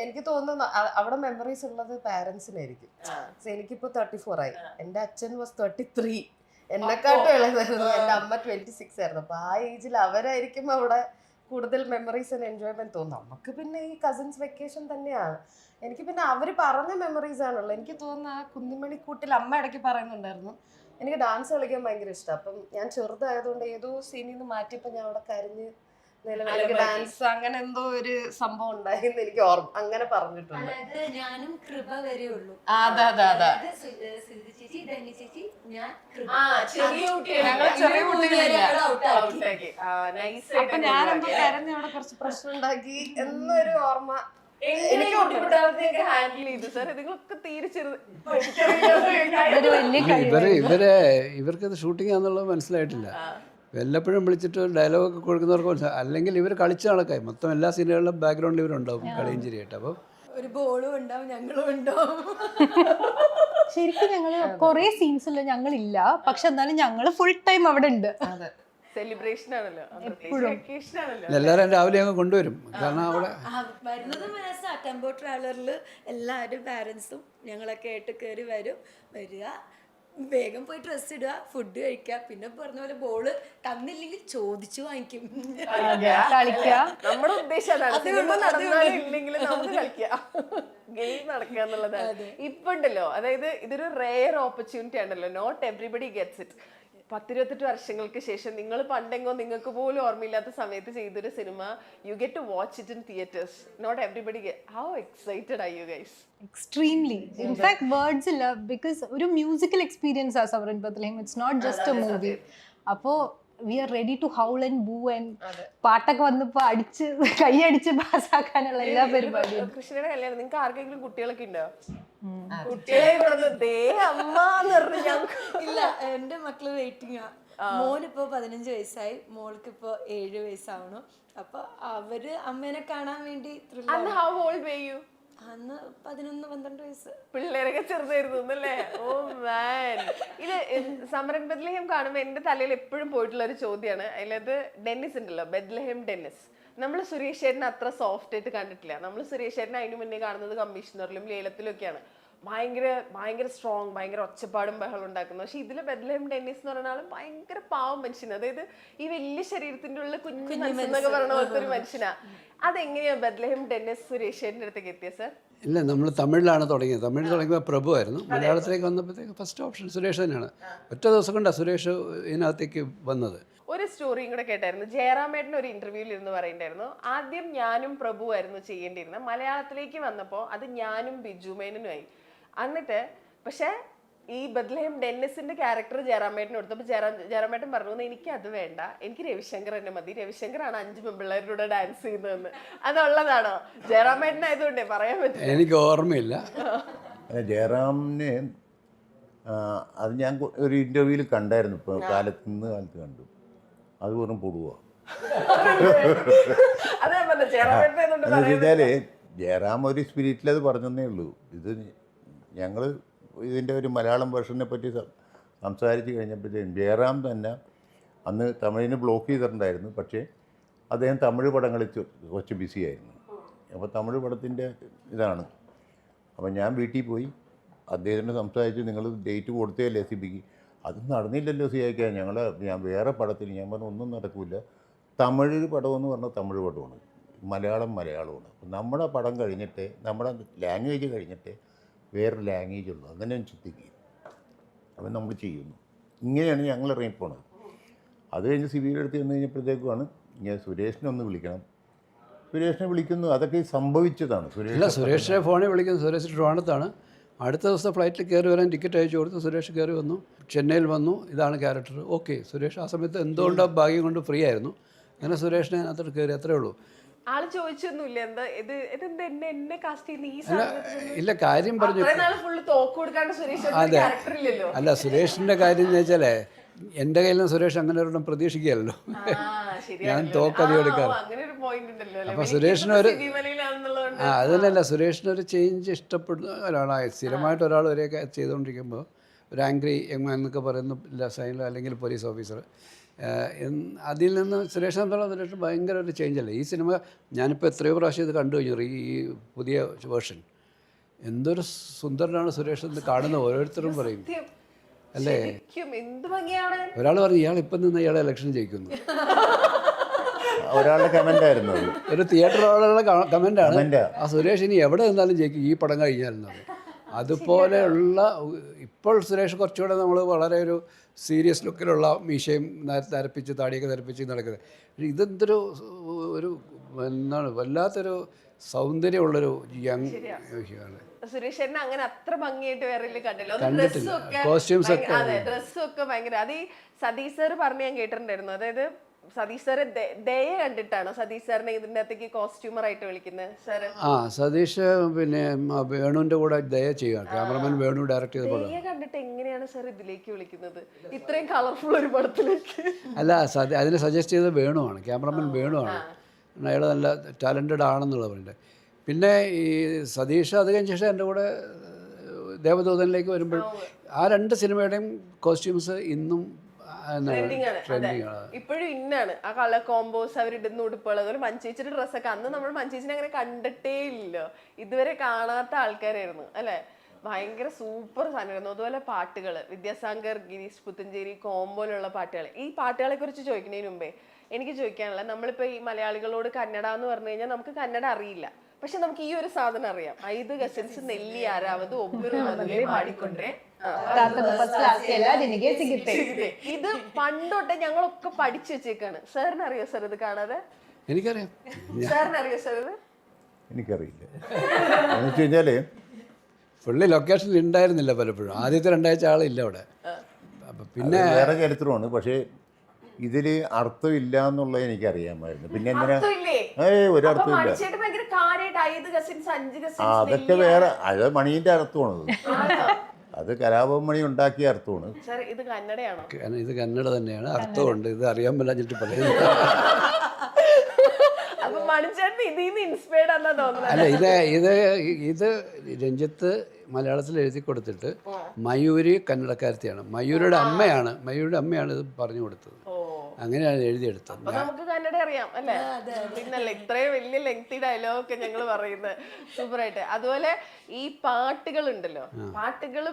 എനിക്ക് തോന്നുന്നു അവിടെ മെമ്മറീസ് ഉള്ളത് പാരന്റ്സിനായിരിക്കും. എനിക്കിപ്പോ 34 ആയി. എന്റെ അച്ഛൻ വാസ് 33. എന്നെക്കാട്ടും ഇളയതായിരുന്നു. എൻ്റെ അമ്മ 26 ആയിരുന്നു. അപ്പൊ ആ ഏജിൽ അവരായിരിക്കും അവിടെ കൂടുതൽ മെമ്മറീസ് ആൻഡ് എൻജോയ്മെന്റ് തോന്നും. നമുക്ക് പിന്നെ ഈ കസിൻസ് വെക്കേഷൻ തന്നെയാണ്. എനിക്ക് പിന്നെ അവർ പറഞ്ഞ മെമ്മറീസ് ആണുള്ളത്. എനിക്ക് തോന്നുന്നു ആ കുന്നിമണിക്കൂട്ടിൽ അമ്മ ഇടയ്ക്ക് പറയുന്നുണ്ടായിരുന്നു എനിക്ക് ഡാൻസ് കളിക്കാൻ ഭയങ്കര ഇഷ്ടം. അപ്പം ഞാൻ ചെറുതായതുകൊണ്ട് ഏതോ സീനിൽ നിന്ന് മാറ്റിയപ്പോൾ ഞാൻ അവിടെ കരഞ്ഞ് നിലവിലേക്ക് ഡാൻസ് അങ്ങനെ എന്തോ ഒരു സംഭവം ഉണ്ടായെന്ന് എനിക്ക് ഓർമ്മ അങ്ങനെ പറഞ്ഞിട്ടുണ്ട്. അതായത് ഞാനും കൃപ വരെ ഉള്ളൂ. അതെ അതെ അതെ. സുധി ചേച്ചി, ധന്യ ചേച്ചി, ഞാൻ കൃപ. ചെറിയ ഞങ്ങൾ ചെറിയ കുട്ടികളില്ല. ഔട്ടാക്കി. അപ്പൊ ഞാനെന്തോ കരഞ്ഞ് അവിടെ കുറച്ച് പ്രശ്നം ഉണ്ടാക്കി എന്നൊരു ഓർമ്മ. എനിക്ക് ഒട്ടുകൂടാതെ ഹാൻഡിൽ ചെയ്തു സാർ. നിങ്ങളൊക്കെ തീരെ ചെറുത്. അതൊരു വലിയ ഇവർക്കത് ഷൂട്ടിംഗ് ആണെന്നുള്ളത് മനസ്സിലായിട്ടില്ല. വല്ലപ്പോഴും വിളിച്ചിട്ട് ഡയലോഗൊക്കെ കൊടുക്കുന്നവർക്ക് മനസ്സിലായി. അല്ലെങ്കിൽ ഇവർ കളിച്ച ആൾക്കായി മൊത്തം എല്ലാ സീനുകളിലും ബാക്ക്ഗ്രൗണ്ടിൽ ഇവരുണ്ടാവും കളിയും ചിരിയായിട്ട്. അപ്പം ഒരു ബോളും ഉണ്ടാവും, ഞങ്ങളും ഉണ്ടാവും. ശരിക്കും ഞങ്ങള് കുറെ സീൻസിൽ ഞങ്ങളില്ല, പക്ഷെ എന്നാലും ഞങ്ങള് ഫുൾ ടൈം അവിടെ ഉണ്ട്. സെലിബ്രേഷൻ ആണല്ലോ, വെക്കേഷൻ ആണല്ലോ. എല്ലാവരും രാവിലെ അങ്ങ് കൊണ്ടുവരും. കാരണം അവിടെ വരുന്നത് മനസ്സാ. ടെമ്പോ ട്രാവലറിൽ എല്ലാവരും പാരൻസും ഞങ്ങളൊക്കെ ആയിട്ട് കയറി വരിക, വേഗം പോയി ഡ്രസ്സ് ഇടുക, ഫുഡ് കഴിക്കുക. പിന്നെ പറഞ്ഞ പോലെ ബോള് തന്നില്ലെങ്കിൽ ചോദിച്ചു വാങ്ങിക്കും, കളിക്കുക. നമ്മുടെ ഉദ്ദേശം അതാണ്. സിനിമ നടന്നാലും ഇല്ലെങ്കിലും നമുക്ക് കളിക്കാം, ഗെയിം നടക്കുക എന്നുള്ളതാണ്. ഇപ്പൊ ഉണ്ടല്ലോ, അതായത് ഇതൊരു റെയർ ഓപ്പർച്യൂണിറ്റി ആണല്ലോ. Not everybody gets it. 10-28 വർഷങ്ങൾക്ക് ശേഷം നിങ്ങൾ പണ്ടെങ്കോ നിങ്ങൾക്ക് പോലും ഓർമ്മയില്ലാത്ത സമയത്ത് ചെയ്തൊരു cinema, you get to watch it in theatres. Not everybody how excited are you guys? Extremely. In fact words ഇല്ല, ബിക്കോസ് ഒരു മ്യൂസിക്കൽ എക്സ്പീരിയൻസ് ആ സവറിൻ Bethlehem. It's not just a movie. അപ്പോ we are ready to howl and boo and പാട്ടൊക്കെ വന്നപ്പോ അടിച്ച് കൈയടിച്ച് പാസ്സാക്കാനുള്ള എല്ലാ പരിപാടിയും. കൃഷ്ണയുടെ കല്യാണം നിങ്ങൾക്ക് ആർക്കെങ്കിലും കുട്ടികളൊക്കെ ഉണ്ടോ? കുട്ടികളെ ദേ അമ്മ എന്ന് പറഞ്ഞു ഞാൻ. ഇല്ല, എന്റെ മക്കള് വെയിറ്റിംഗ് ആ. മോനിപ്പോ 15 വയസ്സായി, മോൾക്ക് ഇപ്പൊ 7 വയസ്സാവണം. അപ്പൊ അവര് അമ്മേനെ കാണാൻ വേണ്ടി അന്ന് how old were you? അന്ന് 11-12 വയസ്സ്. പിള്ളേരൊക്കെ ചെറുതായിരുന്നു അല്ലേ? ഓ മാൻ. ഇത് സമരൻ ബെത്ലഹേം കാണുമ്പോൾ എന്റെ തലയിൽ എപ്പോഴും പോയിട്ടുള്ള ഒരു ചോദ്യമാണ്. അതിലത് ഡെന്നിസ് ഉണ്ടല്ലോ, ബെത്ലഹേം ഡെന്നിസ്. നമ്മൾ സുരേഷ് ചേട്ടനെ അത്ര സോഫ്റ്റ് ആയിട്ട് കണ്ടിട്ടില്ല. നമ്മൾ സുരേഷ് ചേട്ടനെ അതിന് മുന്നേ കാണുന്നത് കമ്മീഷണറിലും ലേലത്തിലും ഒക്കെയാണ്. ഭയങ്കര സ്ട്രോങ്, ഭയങ്കര ഒച്ചപ്പാടും ബഹളം ഉണ്ടാക്കുന്നു. പക്ഷെ ഇതില് ബെത്ലഹേം ഡെന്നിസ് എന്ന് പറയുന്ന ആള് ഭയങ്കര പാവം മനുഷ്യന്. അതായത് ഈ വലിയ ശരീരത്തിന്റെ ഉള്ളിൽ കുഞ്ഞു മനസ്സെന്നൊക്കെ പറയുന്ന പോലത്തെ ഒരു മനുഷ്യനാ. അതെങ്ങനെയാ ബെത്ലഹേം ഡെന്നിസ് സുരേഷ് ചേട്ടൻ്റെ അടുത്തേക്ക് എത്തിയ സാർ? ഇല്ല, നമ്മൾ തമിഴിലാണ് തുടങ്ങിയത്. തമിഴ് തുടങ്ങിയപ്പോൾ പ്രഭു ആയിരുന്നു. മലയാളത്തിലേക്ക് വന്നപ്പോഴത്തേക്ക് ഫസ്റ്റ് ഓപ്ഷൻ സുരേഷ് തന്നെയാണ്. ഒറ്റ ദിവസം കൊണ്ടാണ് സുരേഷ് ഇതിനകത്തേക്ക് വന്നത്. ഒരു സ്റ്റോറിയും കൂടെ കേട്ടായിരുന്നു. ജയറാമേട്ടൻ ഒരു ഇന്റർവ്യൂവിൽ ഇരുന്ന് പറയുണ്ടായിരുന്നു, ആദ്യം ഞാനും പ്രഭു ആയിരുന്നു ചെയ്യേണ്ടിയിരുന്നത്, മലയാളത്തിലേക്ക് വന്നപ്പോൾ അത് ഞാനും ബിജു മേനനുമായി. എന്നിട്ട് പക്ഷെ ഈ ബെത്ലഹേം ഡെന്നിസിന്റെ ക്യാരക്ടർ ജയറാമേട്ടന് കൊടുത്തപ്പോൾ ജയറാമേട്ടൻ പറഞ്ഞു, എനിക്ക് അത് വേണ്ട, എനിക്ക് രവിശങ്കർ തന്നെ മതി, രവിശങ്കറാണ് 5 പെൺപിള്ളേരുടെ ഡാൻസ് ചെയ്യുന്നതെന്ന്. അതുള്ളതാണോ? ജയറാമേട്ടനായതുകൊണ്ടേ പറയാൻ പറ്റും. എനിക്ക് ഓർമ്മയില്ല. ജയറാമിനെ അത് ഞാൻ ഒരു ഇൻ്റർവ്യൂവിൽ കണ്ടായിരുന്നു. ഇപ്പോൾ കാലത്ത് കണ്ടു. അത് വെറും പൊടുവാ. എന്ന് വെച്ചാൽ ജയറാം ഒരു സ്പിരിറ്റിൽ അത് പറഞ്ഞതേ ഉള്ളൂ. ഇത് ഞങ്ങൾ ഇതിൻ്റെ ഒരു മലയാളം വേർഷനെ പറ്റി സംസാരിച്ച് കഴിഞ്ഞപ്പോഴത്തേക്കും ജയറാം തന്നെ അന്ന് തമിഴിന് ബ്ലോക്ക് ചെയ്തിട്ടുണ്ടായിരുന്നു. പക്ഷേ അദ്ദേഹം തമിഴ് പടങ്ങളിൽ കുറച്ച് ബിസി ആയിരുന്നു. അപ്പോൾ തമിഴ് പടത്തിൻ്റെ ഇതാണ്. അപ്പോൾ ഞാൻ വീട്ടിൽ പോയി അദ്ദേഹത്തിനെ സംസാരിച്ച്, നിങ്ങൾ ഡേറ്റ് കൊടുത്തേ സിബിക്ക്. അത് നടന്നില്ലല്ലോ സിയാക്കാൻ. ഞാൻ വേറെ പടത്തിൽ ഞാൻ പറഞ്ഞു ഒന്നും നടക്കില്ല. തമിഴ് പടമെന്ന് പറഞ്ഞാൽ തമിഴ് പടമാണ്, മലയാളമാണ്. അപ്പം നമ്മുടെ പടം കഴിഞ്ഞിട്ട്, നമ്മുടെ ലാംഗ്വേജ് കഴിഞ്ഞിട്ട് വേറൊരു ലാംഗ്വേജ് ഉള്ളൂ, അങ്ങനെ ചിന്തിക്കുക. അപ്പം നമ്മൾ ചെയ്യുന്നു. ഇങ്ങനെയാണ് ഞങ്ങൾ ഇറങ്ങിപ്പോണത്. അത് കഴിഞ്ഞ് സിബിയുടെ അടുത്ത് ചെന്ന് കഴിഞ്ഞപ്പോഴത്തേക്കുമാണ് ഞാൻ സുരേഷിനെ ഒന്ന് വിളിക്കണം. സുരേഷിനെ വിളിക്കുന്നു. അതൊക്കെ സംഭവിച്ചതാണ്. സുരേഷിനെ ഫോണിൽ വിളിക്കുന്നത്. സുരേഷ് ട്രിവാൻഡ്രത്താണ്. അടുത്ത ദിവസം ഫ്ലൈറ്റിൽ കയറി വരാൻ ടിക്കറ്റ് അയച്ചു കൊടുത്ത് സുരേഷ് കയറി വന്നു. ചെന്നൈയിൽ വന്നു. ഇതാണ് ക്യാരക്ടർ. ഓക്കെ. സുരേഷ് ആ സമയത്ത് എന്തുകൊണ്ടോ ഭാഗ്യം കൊണ്ട് ഫ്രീ ആയിരുന്നു. അങ്ങനെ സുരേഷിനെ അതിനകത്ത് കയറി, അത്രേ ഉള്ളൂ. ആള് ചോദിച്ചൊന്നുമില്ല എന്താ ഇതെന്താ എന്നെ കാസ്റ്റ് ചെയ്യുന്ന ഈ ഇല്ല, കാര്യം പറഞ്ഞു. ഫുള്ള് തോക്ക് കൊടുക്കാണ്ട് സുരേഷ് അതെ. ക്യാരക്ടറില്ലല്ലോ. അല്ല, സുരേഷിൻ്റെ കാര്യം എന്ന് വെച്ചാലേ എൻ്റെ കയ്യിൽ നിന്ന് സുരേഷ് അങ്ങനെ ഒരെണ്ണം പ്രതീക്ഷിക്കുകയല്ലോ. ഞാൻ തോക്കതി കൊടുക്കാം. അപ്പോൾ സുരേഷിനൊരു അത് തന്നെയല്ല, സുരേഷിനൊരു ചേഞ്ച് ഇഷ്ടപ്പെടുന്ന ഒരാളായി. സ്ഥിരമായിട്ട് ഒരാൾ ഒരേക്കെ ചെയ്തുകൊണ്ടിരിക്കുമ്പോൾ ഒരു ആംഗ്രി യങ് എന്നൊക്കെ പറയുന്ന സൈനിലോ അല്ലെങ്കിൽ പോലീസ് ഓഫീസർ, അതിൽ നിന്ന് സുരേഷ് ഭയങ്കര ഒരു ചേഞ്ച് അല്ലേ. ഈ സിനിമ ഞാനിപ്പോൾ എത്രയോ പ്രാവശ്യം ഇത് കണ്ടു കഴിഞ്ഞു. ഈ പുതിയ വേർഷൻ എന്തൊരു സുന്ദരനാണ് സുരേഷ് എന്ന് കാണുന്ന ഓരോരുത്തരും പറയും അല്ലേ. ഒരാൾ പറഞ്ഞു ഇയാൾ ഇപ്പം നിന്ന് ഇയാളെ ഇലക്ഷൻ ജയിക്കുന്നു. ഒരാളുടെ കമൻ്റായിരുന്നു അത്. ഒരു തിയേറ്ററിലുള്ള കമൻ്റാണ്. ആ സുരേഷ് ഇനി എവിടെ നിന്നാലും ജയിക്കും ഈ പടം കഴിഞ്ഞാൽ. അതുപോലെയുള്ള ഇപ്പോൾ സുരേഷ് കുറച്ചുകൂടെ നമ്മൾ വളരെ ഒരു സീരിയസ് ലുക്കിലുള്ള മീശയും നരപ്പിച്ച് താടിയൊക്കെ നരപ്പിച്ച് നടക്കുന്നത്. ഇതെന്തൊരു ഒരു എന്താണ് വല്ലാത്തൊരു സൗന്ദര്യമുള്ളൊരു യങ് ആണ്. സുരേഷ് ചേട്ടനെ അങ്ങനെ അത്ര ഭംഗിയായിട്ട് വേറെ കണ്ടില്ല. കണ്ടിട്ടില്ല. ഡ്രസ്സും Costumes ഒക്കെ. അതെ, ഡ്രസ്സും ഒക്കെ ഭയങ്കര. അത് ഈ സതീഷ് സാർ പറഞ്ഞ് ഞാൻ കേട്ടിട്ടുണ്ടായിരുന്നു. അതായത് സതീഷ് സാറ് ദയ കണ്ടിട്ടാണോ സതീഷ് സാറിനെ ഇതിൻ്റെ അകത്തേക്ക് കോസ്റ്റ്യൂമർ ആയിട്ട് വിളിക്കുന്നത് സാറ്? ആ സതീഷ് പിന്നെ വേണുവിൻ്റെ കൂടെ ദയ ചെയ്യുക, ക്യാമറമാൻ വേണു ഡയറക്റ്റ് ചെയ്ത പടം. ദയ കണ്ടിട്ട് എങ്ങനെയാണ് സാർ ഇതിലേക്ക് വിളിക്കുന്നത്, ഇത്രയും കളർഫുൾ ഒരു പടത്തിലേക്ക്? അല്ല അതിനെ സജസ്റ്റ് ചെയ്തത് വേണുവാണ്, ക്യാമറമാൻ വേണുവാണ്. അയാൾ നല്ല ടാലൻറ്റഡ് ആണെന്നുള്ളത് പറയുന്നത്. പിന്നെ ഈ സതീഷ് അത് കഴിഞ്ഞ ശേഷം എൻ്റെ കൂടെ ദേവദൂതനിലേക്ക് വരുമ്പോൾ ആ 2 സിനിമയുടെയും കോസ്റ്റ്യൂംസ് ഇന്നും ട്രെൻഡിങ് ആണ്. ഇപ്പോഴും ഇന്നാണ് ആ കളർ കോമ്പോസ് അവരിടുന്ന ഉടുപ്പുകൾ. അതുപോലെ മഞ്ചേച്ചിയുടെ ഡ്രസ്സൊക്കെ അന്ന് നമ്മൾ മഞ്ചേച്ചിനെ അങ്ങനെ കണ്ടിട്ടേ ഇല്ലല്ലോ, ഇതുവരെ കാണാത്ത ആൾക്കാരായിരുന്നു അല്ലെ. ഭയങ്കര സൂപ്പർ സാധനമായിരുന്നു. അതുപോലെ പാട്ടുകൾ, വിദ്യാസാഗർ ഗിരീഷ് പുത്തഞ്ചേരി കോമ്പോലുള്ള പാട്ടുകൾ. ഈ പാട്ടുകളെ കുറിച്ച് ചോദിക്കുന്നതിന് മുമ്പേ എനിക്ക് ചോദിക്കാനുള്ള, നമ്മളിപ്പോൾ ഈ മലയാളികളോട് കന്നഡ എന്ന് പറഞ്ഞു കഴിഞ്ഞാൽ നമുക്ക് കന്നഡ അറിയില്ല, പക്ഷെ നമുക്ക് ഈ ഒരു സാധനം അറിയാം. 5 കസിൻസ് നെല്ലി ആരാവത് ഒബ്ബರು പാടിക്കൊണ്ടേ ഇത് പണ്ടോട്ടെ ഞങ്ങളൊക്കെ പഠിച്ചു വെച്ചേക്കാണ്. സാറിന് അറിയോ സാർ ഇത് കാണാതെ? എനിക്കറിയാം. സാറിന് അറിയോ സാർ ഇത്? എനിക്കറിയില്ല. എന്ന് വെച്ച് കഴിഞ്ഞാൽ പുള്ളി ലൊക്കേഷനിൽ ഉണ്ടായിരുന്നില്ല പലപ്പോഴും. ആദ്യത്തെ 2 ആഴ്ച ആളില്ല അവിടെ. അപ്പം പിന്നെ വേറെ ചരിത്രമാണ്. പക്ഷേ ഇതിൽ അർത്ഥമില്ല എന്നുള്ളത് എനിക്കറിയാമായിരുന്നു. പിന്നെ എന്തിനാ ഒരർത്ഥമില്ല. അതൊക്കെ വേറെ, അത് മണീൻ്റെ അർത്ഥമാണത്. അത് കലാപമണി ഉണ്ടാക്കിയ അർത്ഥമാണ്. ഇത് കന്നഡയാണോ? ഇത് കന്നഡ തന്നെയാണ്, അർത്ഥമുണ്ട്. ഇത് അറിയാൻ പറ്റിട്ട് പറയുന്നത്. അല്ല ഇത് രഞ്ജിത്ത് മലയാളത്തിൽ എഴുതി കൊടുത്തിട്ട് മയൂരി കന്നഡക്കാരത്തിയാണ്. മയൂരിയുടെ അമ്മയാണ് ഇത് പറഞ്ഞു കൊടുത്തത്. അങ്ങനെയാണ് എഴുതിയെടുത്തത്. നമുക്ക് കന്നഡ അറിയാം അല്ലേ? പിന്നല്ലേ ഇത്രയും വലിയ ലെങ്തി ഡയലോഗ് ഒക്കെ ഞങ്ങൾ പറയുന്നത് സൂപ്പറായിട്ട്. അതുപോലെ ഈ പാട്ടുകളുണ്ടല്ലോ, പാട്ടുകൾ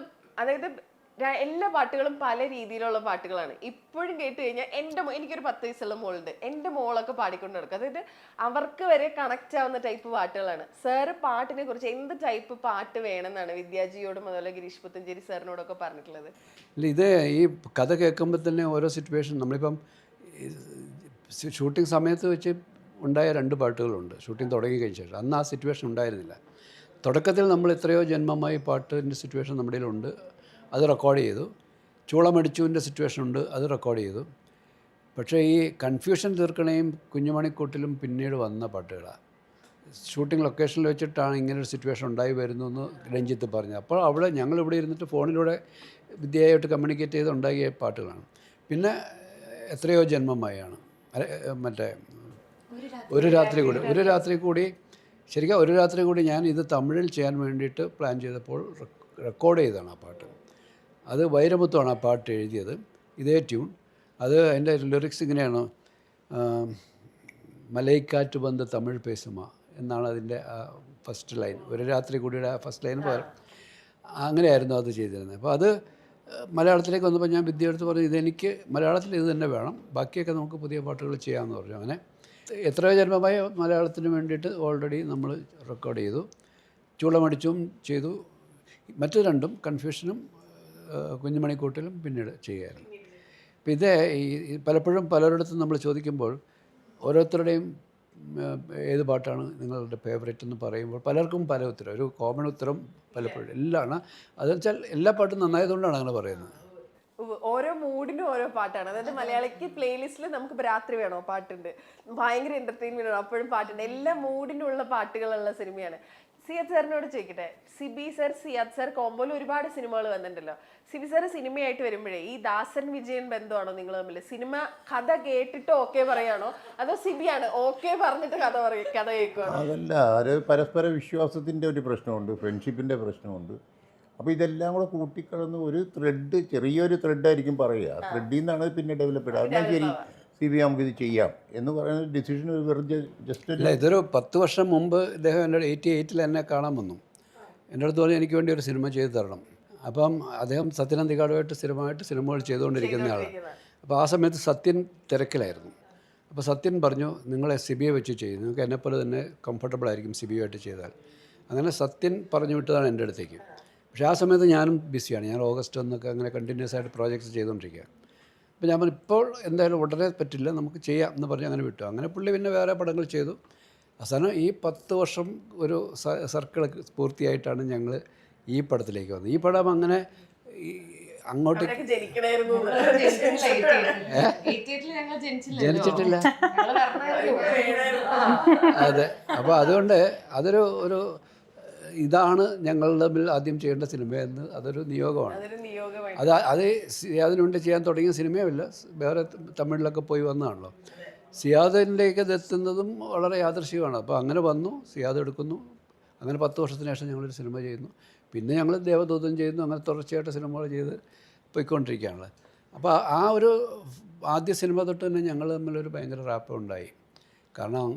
അതായത് എല്ലാ പാട്ടുകളും പല രീതിയിലുള്ള പാട്ടുകളാണ്. ഇപ്പോഴും കേട്ട് കഴിഞ്ഞാൽ എനിക്കൊരു 10 വയസ്സുള്ള മോളുണ്ട്, എൻ്റെ മോളൊക്കെ പാടിക്കൊണ്ട് നടക്കും. അതായത് അവർക്ക് വരെ കണക്റ്റ് ആവുന്ന ടൈപ്പ് പാട്ടുകളാണ്. സാറ് പാട്ടിനെ കുറിച്ച് എന്ത് ടൈപ്പ് പാട്ട് വേണമെന്നാണ് വിദ്യാജിയോടും അതുപോലെ ഗിരീഷ് പുത്തഞ്ചേരി സാറിനോടൊക്കെ പറഞ്ഞിട്ടുള്ളത്? ഇത് ഈ കഥ കേൾക്കുമ്പോൾ തന്നെ ഓരോ സിറ്റുവേഷൻ, നമ്മളിപ്പം ഷൂട്ടിംഗ് സമയത്ത് വെച്ച് ഉണ്ടായ 2 പാട്ടുകളുണ്ട് ഷൂട്ടിംഗ് തുടങ്ങി കഴിഞ്ഞ ശേഷം. അന്ന് ആ സിറ്റുവേഷൻ ഉണ്ടായിരുന്നില്ല. തുടക്കത്തിൽ നമ്മൾ എത്രയോ ജന്മമായി പാട്ടിൻ്റെ സിറ്റുവേഷൻ നമ്മുടെ കയ്യിലുണ്ട്, അത് റെക്കോർഡ് ചെയ്തു. ചൂളമടിച്ചുവിൻ്റെ സിറ്റുവേഷൻ ഉണ്ട്, അത് റെക്കോർഡ് ചെയ്തു. പക്ഷേ ഈ കൺഫ്യൂഷൻ തീർക്കണേയും കുഞ്ഞുമണിക്കൂട്ടിലും പിന്നീട് വന്ന പാട്ടുകളാണ്. ഷൂട്ടിംഗ് ലൊക്കേഷനിൽ വെച്ചിട്ടാണ് ഇങ്ങനൊരു സിറ്റുവേഷൻ ഉണ്ടായി വരുന്നു എന്ന് രഞ്ജിത്ത് പറഞ്ഞു. അപ്പോൾ അവിടെ ഞങ്ങളിവിടെ ഇരുന്നിട്ട് ഫോണിലൂടെ വിദ്യയായിട്ട് കമ്മ്യൂണിക്കേറ്റ് ചെയ്ത് ഉണ്ടാക്കിയ പാട്ടുകളാണ്. പിന്നെ എത്രയോ ജന്മമായാണ് മറ്റേ ഒരു രാത്രി കൂടി ശരിക്കും ഒരു രാത്രി കൂടി ഞാൻ ഇത് തമിഴിൽ ചെയ്യാൻ വേണ്ടിയിട്ട് പ്ലാൻ ചെയ്തപ്പോൾ റെക്കോർഡ് ചെയ്തതാണ് ആ പാട്ട്. അത് വൈരമുത്താണ് ആ പാട്ട് എഴുതിയത്, ഇതേ ട്യൂൺ. അത് അതിൻ്റെ ലിറിക്സ് ഇങ്ങനെയാണ്: മലൈക്കാറ്റ് വന്ന് തമിഴ് പേസുമ എന്നാണ് അതിൻ്റെ ഫസ്റ്റ് ലൈൻ. ഒരു രാത്രി കൂടിയുടെ ഫസ്റ്റ് ലൈൻ പകരം അങ്ങനെയായിരുന്നു അത് ചെയ്തിരുന്നത്. അപ്പോൾ അത് മലയാളത്തിലേക്ക് വന്നപ്പോൾ ഞാൻ വിദ്യയെടുത്ത് പറഞ്ഞു, ഇതെനിക്ക് മലയാളത്തിൽ ഇത് തന്നെ വേണം, ബാക്കിയൊക്കെ നമുക്ക് പുതിയ പാട്ടുകൾ ചെയ്യാമെന്ന് പറഞ്ഞു. അങ്ങനെ എത്രയോ ജന്മമായി മലയാളത്തിന് വേണ്ടിയിട്ട് ഓൾറെഡി നമ്മൾ റെക്കോർഡ് ചെയ്തു. ചൂളമടിച്ചും ചെയ്തു. മറ്റു 2ഉം കൺഫ്യൂഷനും കുഞ്ഞുമണിക്കൂട്ടിലും പിന്നീട് ചെയ്യുമായിരുന്നു. അപ്പോൾ ഇത് പലപ്പോഴും പലരിടത്തും നമ്മൾ ചോദിക്കുമ്പോൾ ഓരോരുത്തരുടെയും ഏത് പാട്ടാണ് നിങ്ങളുടെ ഫേവറേറ്റ് എന്ന് പറയുമ്പോൾ പലർക്കും പല ഉത്തരം, ഒരു കോമൺ ഉത്തരം പലപ്പോഴും എല്ലാം. അതെന്ന് വെച്ചാൽ എല്ലാ പാട്ടും നന്നായതുകൊണ്ടാണ് അങ്ങനെ പറയുന്നത്. ഓരോ മൂഡിനും ഓരോ പാട്ടാണ്. അതായത് മലയാളിക്ക് പ്ലേലിസ്റ്റിൽ നമുക്ക് രാത്രി വേണോ പാട്ടുണ്ട്, ഭയങ്കര എന്റർടൈൻമെന്റ് ആണ്, അപ്പോഴും പാട്ടുണ്ട്. എല്ലാ മൂഡിനുള്ള പാട്ടുകളുള്ള സിനിമയാണ്. സിയാദ് സാറിനോട് ചോദിക്കട്ടെ, സിബി സാർ സിയാദ് സാർ കോമ്പോയിൽ ഒരുപാട് സിനിമകൾ വന്നിട്ടുണ്ടല്ലോ. സിബി സാർ സിനിമയായിട്ട് വരുമ്പോഴേ ഈ ദാസൻ വിജയൻ ബന്ധമാണോ നിങ്ങൾ തമ്മിൽ? സിനിമ കഥ കേട്ടിട്ട് ഓക്കെ പറയാണോ, അതോ സിബിയാണ് ഓക്കെ പറഞ്ഞിട്ട് കഥ കേൾക്കുവാണോ? അതല്ല, അത് പരസ്പര വിശ്വാസത്തിൻ്റെ ഒരു പ്രശ്നമുണ്ട്, ഫ്രണ്ട്ഷിപ്പിൻ്റെ പ്രശ്നമുണ്ട്. അപ്പോൾ ഇതെല്ലാം കൂടെ കൂട്ടിക്കളന്ന് ഒരു ത്രെഡ്, ചെറിയൊരു ത്രെഡായിരിക്കും പറയുക. ത്രെഡിൽ നിന്നാണ് പിന്നെ ഡെവലപ്പ് ചെയ്യുക. എന്നാൽ ശരി സിബി നമുക്കിത് ചെയ്യാം എന്ന് പറയുന്ന ഡിസിഷൻ വെറുതെ ജസ്റ്റ് അല്ല. ഇതൊരു 10 വർഷം മുമ്പ് ഇദ്ദേഹം എൻ്റെ 88-ൽ എന്നെ കാണാൻ വന്നു. എൻ്റെ അടുത്ത് പറഞ്ഞ് എനിക്ക് വേണ്ടി ഒരു സിനിമ ചെയ്തു തരണം. അപ്പം അദ്ദേഹം സത്യനന്ദിക്കാടുമായിട്ട് സ്ഥിരമായിട്ട് സിനിമകൾ ചെയ്തുകൊണ്ടിരിക്കുന്ന ആളാണ്. അപ്പോൾ ആ സമയത്ത് സത്യൻ തിരക്കിലായിരുന്നു. അപ്പോൾ സത്യൻ പറഞ്ഞു, നിങ്ങളെ സിബിയെ വെച്ച് ചെയ്യും, നിങ്ങൾക്ക് എന്നെപ്പോലെ തന്നെ കംഫർട്ടബിൾ ആയിരിക്കും സിബിയുമായിട്ട് ചെയ്താൽ. അങ്ങനെ സത്യൻ പറഞ്ഞു വിട്ടതാണ് എൻ്റെ അടുത്തേക്ക്. പക്ഷേ ആ സമയത്ത് ഞാനും ബിസിയാണ്. ഞാൻ ഓഗസ്റ്റ് ഒന്നൊക്കെ അങ്ങനെ കണ്ടിന്യൂസ് ആയിട്ട് പ്രോജക്ട്സ് ചെയ്തുകൊണ്ടിരിക്കുക. അപ്പോൾ ഞാൻ പറഞ്ഞു ഇപ്പോൾ എന്തായാലും ഉടനെ പറ്റില്ല, നമുക്ക് ചെയ്യാം എന്ന് പറഞ്ഞ് അങ്ങനെ വിട്ടു. അങ്ങനെ പുള്ളി പിന്നെ വേറെ പടങ്ങൾ ചെയ്തു. അവസാനം ഈ 10 വർഷം ഒരു സർക്കിൾ പൂർത്തിയായിട്ടാണ് ഞങ്ങൾ ഈ പടത്തിലേക്ക് വന്നത്. ഈ പടം അങ്ങനെ അങ്ങോട്ട് ജനിക്കണായിരുന്നു ജനിച്ചിട്ടില്ല. അതെ. അപ്പോൾ അതുകൊണ്ട് അതൊരു ഇതാണ് ഞങ്ങൾ തമ്മിൽ ആദ്യം ചെയ്യേണ്ട സിനിമയെന്ന് അതൊരു നിയോഗമാണ്. അതൊരു നിയോഗമായി. അത് സിയാദിനുവേണ്ടി ചെയ്യാൻ തുടങ്ങിയ സിനിമയുമില്ല, വേറെ തമിഴിലൊക്കെ പോയി വന്നതാണല്ലോ. സിയാദിലേക്ക് എത്തുന്നതും വളരെ യാദൃശ്ചികമാണ്. അപ്പോൾ അങ്ങനെ വന്നു, സിയാദ് എടുക്കുന്നു, അങ്ങനെ 10 വർഷത്തിന് ശേഷം ഞങ്ങളൊരു സിനിമ ചെയ്യുന്നു. പിന്നെ ഞങ്ങൾ ദേവദൂതൻ ചെയ്യുന്നു, അങ്ങനെ തുടർച്ചയായിട്ട് സിനിമകൾ ചെയ്ത് പോയിക്കൊണ്ടിരിക്കുകയാണ്. അപ്പോൾ ആ ഒരു ആദ്യ സിനിമ തൊട്ട് തന്നെ ഞങ്ങൾ തമ്മിലൊരു ഭയങ്കര റാപ്പ് ഉണ്ടായി. കാരണം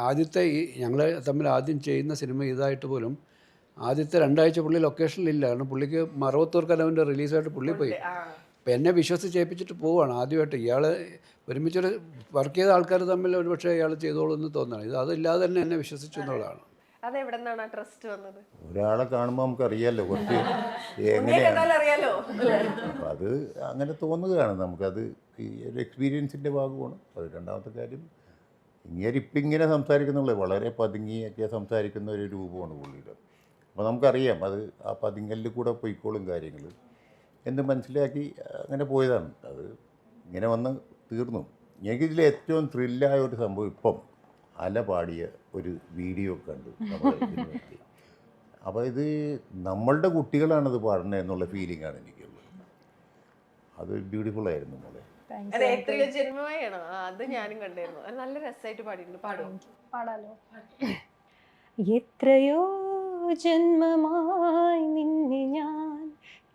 ആദ്യത്തെ ഞങ്ങൾ തമ്മിൽ ആദ്യം ചെയ്യുന്ന സിനിമ ഇതായിട്ട് പോലും ആദ്യത്തെ 2 ആഴ്ച പുള്ളി ലൊക്കേഷനിലില്ല. കാരണം പുള്ളിക്ക് മറവത്തൂർ കലവൻ്റെ റിലീസായിട്ട് പുള്ളി പോയി. അപ്പം എന്നെ വിശ്വസിച്ച് ഏൽപ്പിച്ചിട്ട് പോവുകയാണ് ആദ്യമായിട്ട്. ഇയാൾ ഒരുമിച്ചൊരു വർക്ക് ചെയ്ത ആൾക്കാർ തമ്മിൽ ഒരുപക്ഷെ ഇയാൾ ചെയ്തോളൂ എന്ന് തോന്നുകയാണ്. അതില്ലാതെ തന്നെ എന്നെ വിശ്വസിച്ചു എന്നുള്ളതാണ്. അതെവിടെ നിന്നാണ് ആ ട്രസ്റ്റ് വന്നത്? ഒരാളെ കാണുമ്പോൾ നമുക്കറിയാമല്ലോ കുറച്ച് എങ്ങനെയാണ്. അറിയാലോ. അപ്പം അത് അങ്ങനെ തോന്നുകയാണ് നമുക്കത്. ഈ ഒരു എക്സ്പീരിയൻസിൻ്റെ ഭാഗമാണ് അത്. രണ്ടാമത്തെ കാര്യം, ഇപ്പം ഇങ്ങനെ സംസാരിക്കുന്നുള്ളൂ, വളരെ പതുങ്ങിയൊക്കെ സംസാരിക്കുന്ന ഒരു രൂപമാണ് പുള്ളിയുടെ. അപ്പോൾ നമുക്കറിയാം അത് ആ പതുങ്ങലിൽ കൂടെ പോയിക്കോളും കാര്യങ്ങൾ എന്ന് മനസ്സിലാക്കി അങ്ങനെ പോയതാണ്. അത് ഇങ്ങനെ വന്ന് തീർന്നു. എനിക്കിതിൽ ഏറ്റവും ത്രില്ലായ ഒരു സംഭവം ഇപ്പം അല പാടിയ ഒരു വീഡിയോ കണ്ടു നമ്മുടെ സിനിമയ്ക്ക്. അപ്പോൾ ഇത് നമ്മളുടെ കുട്ടികളാണത് പാടുന്നത് എന്നുള്ള ഫീലിംഗാണ് എനിക്കുള്ളത്. അത് ബ്യൂട്ടിഫുൾ ആയിരുന്നു മോളെ. അത് എത്രയോ ജന്മമായാണോ? അത് ഞാനും കണ്ടായിരുന്നു. അത് നല്ല രസമായിട്ട് പാടിയിട്ടുണ്ട്. പാടാലോ. എത്രയോ ജന്മമായി നിന്നെ ഞാൻ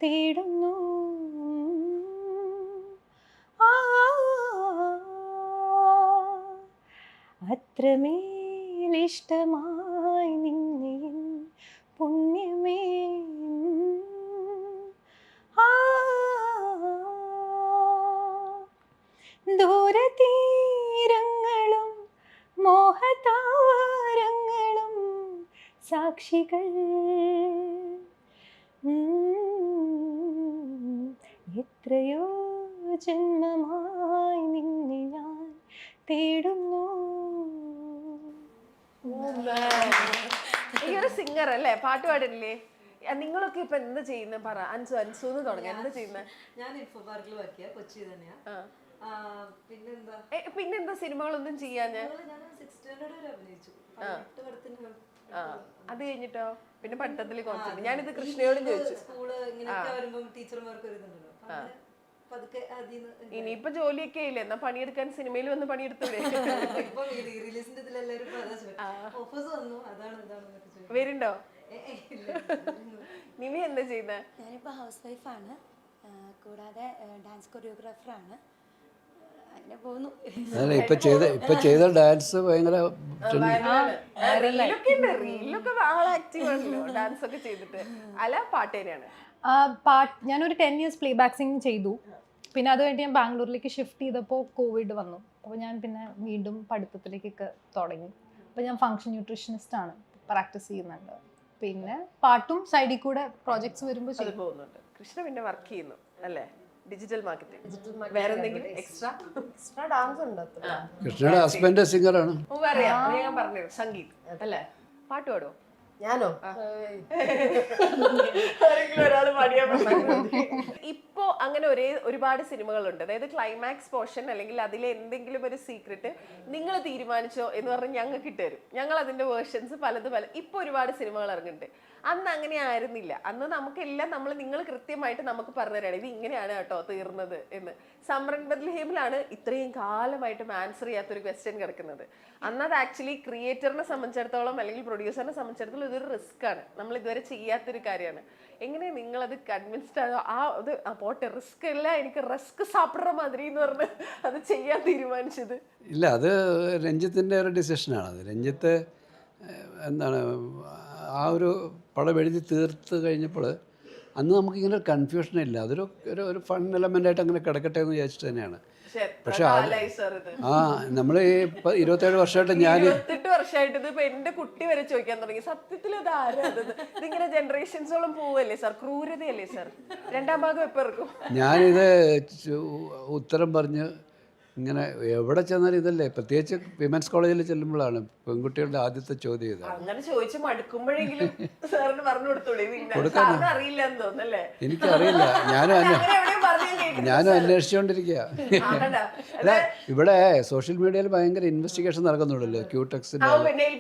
തേടുന്നു, അത്രമേലിഷ്ടമായി നിന്നെ പുണ്യമേ, ദൂരതീരങ്ങളും മോഹതാരങ്ങളും സാക്ഷികൾ, എത്രയോ ജന്മമായി നിന്നെ ഞാൻ തേടുന്നു. ഈ ഒരു സിംഗർ അല്ലേ, പാട്ട് പാടില്ലേ? നിങ്ങളൊക്കെ ഇപ്പൊ എന്ത് ചെയ്യുന്ന പറ. അൻസു എന്ന് തുടങ്ങി എന്താ ചെയ്യുന്നത്? ഞാൻ ഇൻഫോ പാർക്കിൽ വർക്ക് ചെയ്യാം, കൊച്ചി തന്നെയാ. പിന്നെന്താ സിനിമകളൊന്നും ചെയ്യാൻ? ഞാൻ 6th സ്റ്റാൻഡേർഡ് വരെ അഭിനയിച്ചു. 18 പടത്തിന്. അത് കഴിഞ്ഞിട്ടോ പിന്നെ പഠിത്തത്തിൽ കോൺസെൻട്രേറ്റ്. ഞാനിത് കൃഷ്ണയോടും ചോദിച്ചു. സ്കൂള് ഇങ്ങനെയൊക്കെ വരുമ്പോൾ ടീച്ചർമാർക്ക് ഒരു ഇതുണ്ടല്ലോ, പതുക്കെ ഇനിയിപ്പൊ ജോലിയൊക്കെ ഇല്ലേ, എന്നാ പണിയെടുക്കാൻ സിനിമയിൽ വന്ന് പണിയെടുത്തൂടെ? ഇപ്പൊ റിലീസിന്റെ ഇതിലെല്ലാവരും ഓഫേഴ്സ് വന്നു, അതാണ് വരുണ്ടോ? നിമി എന്താ ചെയ്യുന്നത്? ഞാനിപ്പോൾ ഹൗസ് വൈഫാണ്, കൂടാതെ ഡാൻസ് കൊറിയോഗ്രാഫറാണ്. അങ്ങനെ പോകുന്നു. ഇപ്പൊ ചെയ്ത ഡാൻസ് ഭയങ്കര റീലൊക്കെ ആള് ആക്റ്റീവ് ആണല്ലോ, ഡാൻസ് ഒക്കെ ചെയ്തിട്ട്. അല്ല പാട്ട് തന്നെയാണ്. ഞാനൊരു 10 years പ്ലേ ബാക്ക് സിംഗ് ചെയ്തു. പിന്നെ അത് കഴിഞ്ഞ് ഞാൻ ബാംഗ്ലൂരിലേക്ക് ഷിഫ്റ്റ് ചെയ്തപ്പോൾ കോവിഡ് വന്നു. അപ്പോൾ ഞാൻ പിന്നെ വീണ്ടും പഠിത്തത്തിലേക്കൊക്കെ തുടങ്ങി. അപ്പോൾ ഞാൻ ഫങ്ഷൻ ന്യൂട്രീഷനിസ്റ്റ് ആണ്, പ്രാക്ടീസ് ചെയ്യുന്നുണ്ട്. പിന്നെ പാട്ടും സൈഡിൽ കൂടെ പ്രോജക്ട്സ് വരുമ്പോൾ ചെയ്തു പോകുന്നുണ്ട്. കൃഷ്ണ പിന്നെ വർക്ക് ചെയ്യുന്നു അല്ലേ, ഡിജിറ്റൽ മാർക്കറ്റിംഗ്. വേറെ എന്തെങ്കിലും എക്സ്ട്രാ ഡാൻസ് ഉണ്ട്. കൃഷ്ണയുടെ ഹസ്ബൻഡ് സിംഗറാണ്. അറിയാം, ഞാൻ പറഞ്ഞു സംഗീത് അല്ലേ. പാട്ട് പാടുമോ? ഞാനോ? ഇപ്പോ അങ്ങനെ ഒരുപാട് സിനിമകളുണ്ട്. അതായത് ക്ലൈമാക്സ് പോർഷൻ അല്ലെങ്കിൽ അതിലെ എന്തെങ്കിലും ഒരു സീക്രട്ട് നിങ്ങൾ തീരുമാനിച്ചോ എന്ന് പറഞ്ഞ് ഞങ്ങൾക്ക് ഇട്ടുതരും. ഞങ്ങൾ അതിന്റെ വേർഷൻസ് പലത് ഇപ്പൊ ഒരുപാട് സിനിമകൾ ഇറങ്ങുന്നുണ്ട്. അന്ന് അങ്ങനെ ആയിരുന്നില്ല. അന്ന് നമുക്കെല്ലാം നിങ്ങൾ കൃത്യമായിട്ട് നമുക്ക് പറഞ്ഞുതരാണ് ഇത് ഇങ്ങനെയാണ് കേട്ടോ തീർന്നത് എന്ന്. സമ്രൻ ബത്ലഹേമിലാണ് ഇത്രയും കാലമായിട്ടും ആൻസർ ചെയ്യാത്തൊരു ക്വസ്റ്റ്യൻ കിടക്കുന്നത്. അന്ന് അത് ആക്ച്വലി ക്രിയേറ്ററിനെ സംബന്ധിച്ചിടത്തോളം അല്ലെങ്കിൽ പ്രൊഡ്യൂസറിനെ സംബന്ധിച്ചിടത്തോളം ഇതൊരു റിസ്ക് ആണ്, നമ്മൾ ഇതുവരെ ചെയ്യാത്തൊരു കാര്യമാണ്. എങ്ങനെ നിങ്ങളത് കൺവിൻസ്ഡ് ആണോ? അത് പോട്ടെ റിസ്ക് അല്ല, എനിക്ക് റിസ്ക് സാപ്പിടുന്ന മാതിരി എന്ന് പറഞ്ഞ് അത് ചെയ്യാൻ തീരുമാനിച്ചത്? ഇല്ല, അത് രഞ്ജിത്തിൻ്റെ ഒരു ഡിസിഷനാണ്. അത് രഞ്ജിത്ത് എന്താണ് ആ ഒരു പടം എഴുതി തീർത്ത് കഴിഞ്ഞപ്പോൾ അന്ന് നമുക്കിങ്ങനെ ഒരു കൺഫ്യൂഷനില്ല. അതൊരു ഒരു ഫൺ എലമെൻ്റായിട്ട് അങ്ങനെ കിടക്കട്ടെ എന്ന് വിചാരിച്ചിട്ട് തന്നെയാണ്. പക്ഷെ അത് ആ നമ്മൾ ഈ 27 വർഷമായിട്ട് ഞാൻ 28 വർഷമായിട്ട് ഇത് ഇപ്പൊ എന്റെ കുട്ടി വരെ ചോദിക്കാൻ തുടങ്ങി, സത്യത്തിൽ ഇത് ആരാ ഇതിങ്ങനെ ജനറേഷൻസോളം പോവല്ലേ സാർ, ക്രൂരതയല്ലേ സാർ, രണ്ടാം ഭാഗം എപ്പോ ഇറക്കും? ഞാനിത് ഉത്തരം പറഞ്ഞ് ഇങ്ങനെ എവിടെ ചെന്നാലും ഇതല്ലേ, പ്രത്യേകിച്ച് വിമൻസ് കോളേജിൽ ചെല്ലുമ്പോഴാണ് പെൺകുട്ടികളുടെ ആദ്യത്തെ ചോദ്യം ഇതാണ്. അങ്ങനെ ചോദിച്ച് മടുക്കുമ്പോഴെങ്കിലും സാറിന് പറഞ്ഞു കൊടുത്തോളൂ, സാറിന് അറിയില്ല എന്ന് തോന്നല്ലേ? എനിക്കറിയില്ല, ഞാനും അന്വേഷിച്ചുകൊണ്ടിരിക്കുക. അല്ല, ഇവിടെ സോഷ്യൽ മീഡിയയിൽ ഭയങ്കര ഇൻവെസ്റ്റിഗേഷൻ നടക്കുന്നുണ്ടല്ലോ, ക്യൂടെക്സിന്റെ നെയിൽ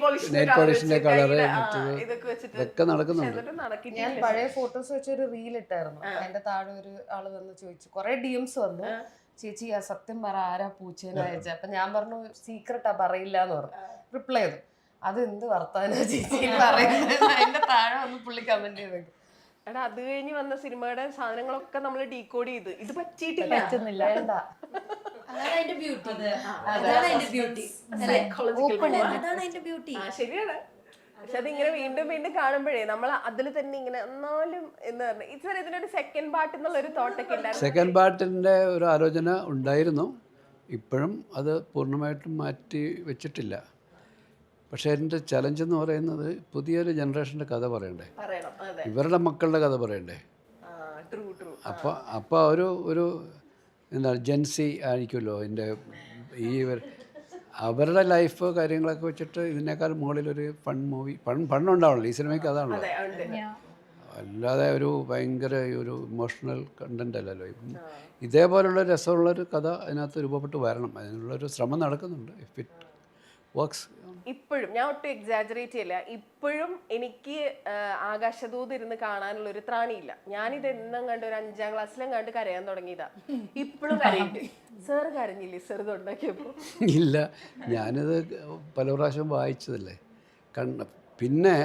പോളിഷിന്റെ കളറ് ഇതൊക്കെ നടക്കുന്നുണ്ട്. ഞാൻ പഴയ ഫോട്ടോസ് വെച്ചൊരു റീൽ ഇട്ടായിരുന്നു, അതിന്റെ താഴെ ഒരു ആള് വന്ന് ചോദിച്ചു, കുറെ DMs വന്നു, ചേച്ചി ആ സത്യം പറ ആരാ പൂച്ചേനെ അയച്ച. അപ്പൊ ഞാൻ പറഞ്ഞു സീക്രട്ടാ പറയില്ല എന്ന് പറഞ്ഞു. റിപ്ലൈ ചെയ്തു, അത് എന്ത് വർത്താനാ ചേച്ചി പറയുന്നത്, അതിന്റെ താഴെ വന്ന് പുള്ളി കമന്റ് ചെയ്തു. എടാ അത് കഴിഞ്ഞ് വന്ന സിനിമയുടെ സാധനങ്ങളൊക്കെ നമ്മൾ ഡീകോഡ് ചെയ്ത് ഇത് പറ്റിയിട്ടില്ല, പറ്റുന്നില്ല, വേണ്ട. അതാണ് അതിന്റെ ബ്യൂട്ടി, അതാണ് അതിന്റെ ബ്യൂട്ടി, അതാണ് അതിന്റെ ബ്യൂട്ടി. ശരിയാണ്. പക്ഷെ അതിങ്ങനെ വീണ്ടും വീണ്ടും കാണുമ്പോഴേ നമ്മൾ അതിൽ തന്നെ ഇങ്ങനെ എന്നാലും എന്ന് പറഞ്ഞു സാർ ഇതിനൊരു സെക്കൻഡ് പാർട്ട് എന്നുള്ള ഒരു തോട്ടൊക്കെ ഉണ്ടായിരുന്നു. സെക്കൻഡ് പാർട്ടിൻ്റെ ഒരു ആലോചന ഉണ്ടായിരുന്നു, ഇപ്പോഴും അത് പൂർണ്ണമായിട്ടും മാറ്റി വെച്ചിട്ടില്ല. പക്ഷേ എൻ്റെ ചലഞ്ച് എന്ന് പറയുന്നത് പുതിയൊരു ജനറേഷൻ്റെ കഥ പറയണ്ടേ, ഇവരുടെ മക്കളുടെ കഥ പറയണ്ടേ. അപ്പോൾ ഒരു എന്താ ജെൻസി ആയിരിക്കുമല്ലോ എൻ്റെ ഈ അവരുടെ ലൈഫ് കാര്യങ്ങളൊക്കെ വെച്ചിട്ട് ഇതിനേക്കാൾ മുകളിലൊരു ഫൺ മൂവി ഫണ്ണുണ്ടാവണല്ലോ ഈ സിനിമയ്ക്ക്, അതാണല്ലോ. അല്ലാതെ ഒരു ഭയങ്കര ഒരു ഇമോഷണൽ കണ്ടൻ്റ് അല്ലല്ലോ. ഇതേപോലുള്ള രസമുള്ളൊരു കഥ അതിനകത്ത് രൂപപ്പെട്ട് വരണം, അതിനുള്ളൊരു ശ്രമം നടക്കുന്നുണ്ട്. If it works. ഇപ്പോഴും ഞാൻ ഒട്ടും എക്സാജറേറ്റ് ചെയ്യില്ല, ഇപ്പോഴും എനിക്ക് ആകാശദൂത് ഇരുന്ന് കാണാനുള്ള ഒരു ത്രാണിയില്ല. ഞാനിത് എന്നും കണ്ട് ഒരു 5ാം ക്ലാസ്സിലും കണ്ട് കരയാൻ തുടങ്ങിയതാ, ഇപ്പോഴും കരയുണ്ട്. സാർ കരഞ്ഞില്ലേ സാർ ഇത് ഉണ്ടാക്കിയപ്പോൾ? ഇല്ല, ഞാനിത് പല പ്രാവശ്യം വായിച്ചതല്ലേ. പിന്നെ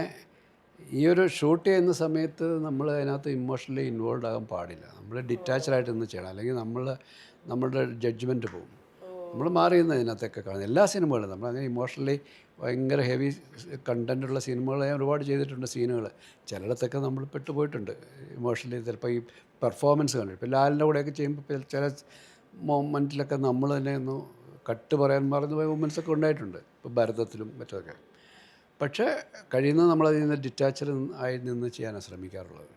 ഈ ഒരു ഷൂട്ട് ചെയ്യുന്ന സമയത്ത് നമ്മൾ അതിനകത്ത് ഇമോഷണലി ഇൻവോൾവ് ആകാൻ പാടില്ല. നമ്മൾ ഡിറ്റാച്ച്ഡായിട്ട് നിന്ന് ചെയ്യണം, അല്ലെങ്കിൽ നമ്മളുടെ ജഡ്ജ്മെൻറ്റ് പോകും. നമ്മൾ മാറി നിന്ന് ഇതിനകത്തൊക്കെ കാണുന്നത് എല്ലാ സിനിമകളും നമ്മളങ്ങനെ ഇമോഷണലി ഭയങ്കര ഹെവി കണ്ടൻറ്റുള്ള സിനിമകൾ ഞാൻ ഒരുപാട് ചെയ്തിട്ടുണ്ട്. സീനുകൾ ചിലയിടത്തൊക്കെ നമ്മൾ പെട്ടുപോയിട്ടുണ്ട് ഇമോഷണലി. ചിലപ്പോൾ ഈ പെർഫോമൻസ് കണ്ടിട്ട് ഇപ്പോൾ ലാലിൻ്റെ കൂടെയൊക്കെ ചെയ്യുമ്പോൾ ചില മൊമെൻറ്റിലൊക്കെ നമ്മൾ തന്നെ ഒന്ന് കട്ട് പറയാൻ മറന്നുപോയ മൊമെൻറ്റ്സൊക്കെ ഉണ്ടായിട്ടുണ്ട്, ഇപ്പോൾ ഭരതത്തിലും മറ്റൊക്കെ. പക്ഷേ കഴിയുന്നത് നമ്മളതിൽ നിന്ന് ഡിറ്റാച്ച്ഡ് ആയി നിന്ന് ചെയ്യാനാണ് ശ്രമിക്കാറുള്ളത്.